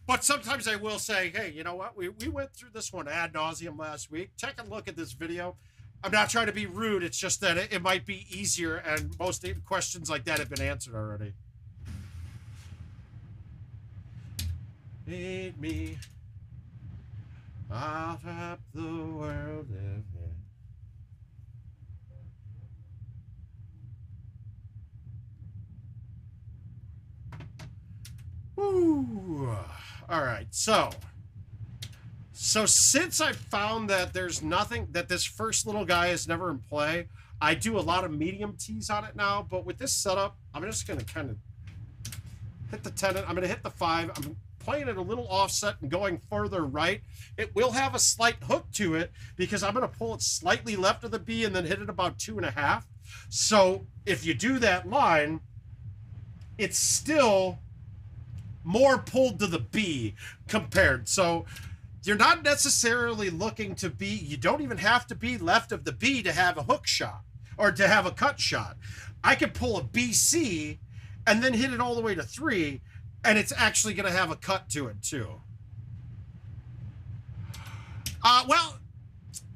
Speaker 1: But sometimes I will say, hey, you know what? We went through this one ad nauseum last week. Take a look at this video. I'm not trying to be rude. It's just that it might be easier, and most questions like that have been answered already. Made me. I'll wrap the world in. Woo. All right, so since I found that there's nothing, that this first little guy is never in play, I do a lot of medium tees on it now, but with this setup, I'm just going to kind of hit the 10, I'm going to hit the 5, I'm playing it a little offset and going further right. It will have a slight hook to it because I'm going to pull it slightly left of the B and then hit it about 2.5. So if you do that line, it's still more pulled to the B compared. So you're not necessarily looking to be, you don't even have to be left of the B to have a hook shot or to have a cut shot. I could pull a BC and then hit it all the way to 3, and it's actually going to have a cut to it too. Well,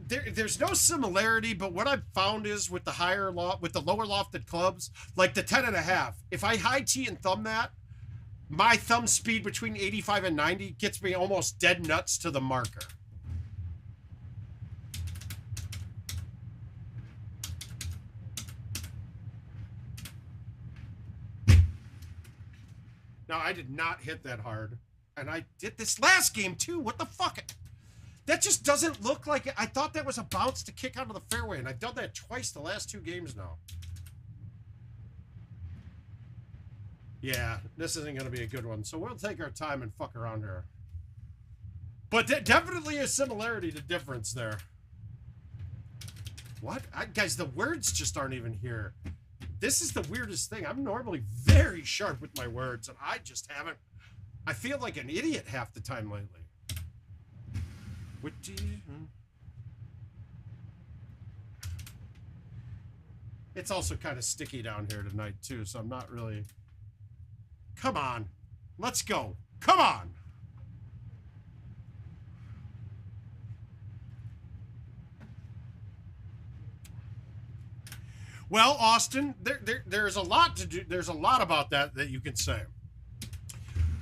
Speaker 1: there's no similarity, but what I've found is with the lower lofted clubs, like the 10.5, if I high tee and thumb that, my thumb speed between 85 and 90 gets me almost dead nuts to the marker. Now, I did not hit that hard, and I did this last game too. What the fuck? That just doesn't look like it. I thought that was a bounce to kick out of the fairway, and I've done that twice the last 2 games now. Yeah, this isn't going to be a good one. So we'll take our time and fuck around here. But definitely a similarity to difference there. What? Guys, the words just aren't even here. This is the weirdest thing. I'm normally very sharp with my words, and I just haven't. I feel like an idiot half the time lately. It's also kind of sticky down here tonight, too, so I'm not really Come on. Let's go. Come on. Well, Austin, there's a lot to do. There's a lot about that you can say.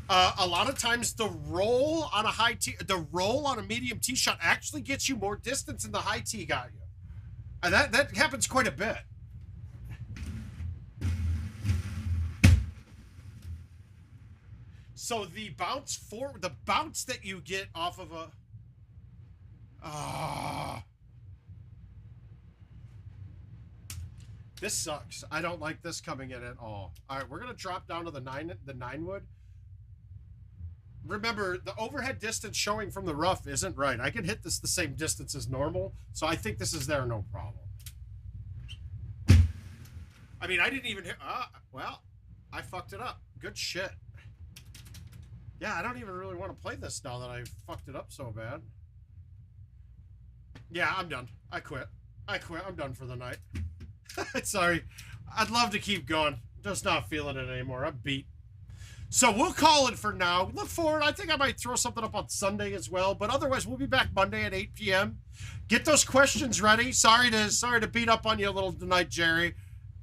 Speaker 1: A lot of times the roll on a high tee, the roll on a medium tee shot actually gets you more distance than the high tee got you. And that happens quite a bit. So the bounce that you get off of a, this sucks. I don't like this coming in at all. All right, we're gonna drop down to the 9 wood. Remember, the overhead distance showing from the rough isn't right. I can hit this the same distance as normal, so I think this is there, no problem. I mean, I didn't even hit. Well, I fucked it up. Good shit. Yeah, I don't even really want to play this now that I fucked it up so bad. Yeah, I'm done. I quit. I'm done for the night. Sorry. I'd love to keep going. Just not feeling it anymore. I'm beat. So we'll call it for now. Look forward. I think I might throw something up on Sunday as well. But otherwise, we'll be back Monday at 8 p.m. Get those questions ready. Sorry to beat up on you a little tonight, Jerry.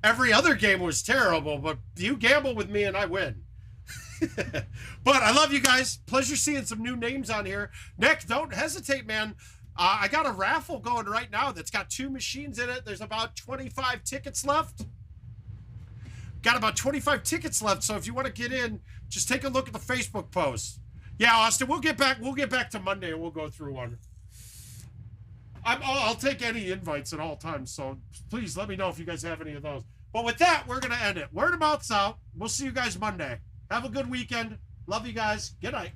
Speaker 1: Every other game was terrible, but you gamble with me and I win. But I love you guys. Pleasure seeing some new names on here. Nick, don't hesitate, man. I got a raffle going right now that's got 2 machines in it. There's about 25 tickets left. Got about 25 tickets left, so if you want to get in, just take a look at the Facebook post. Yeah, Austin, we'll get back to Monday and we'll go through one. I'll take any invites at all times, so please let me know if you guys have any of those. But with that, we're going to end it. Word of mouth's out. We'll see you guys Monday. Have a good weekend. Love you guys. Good night.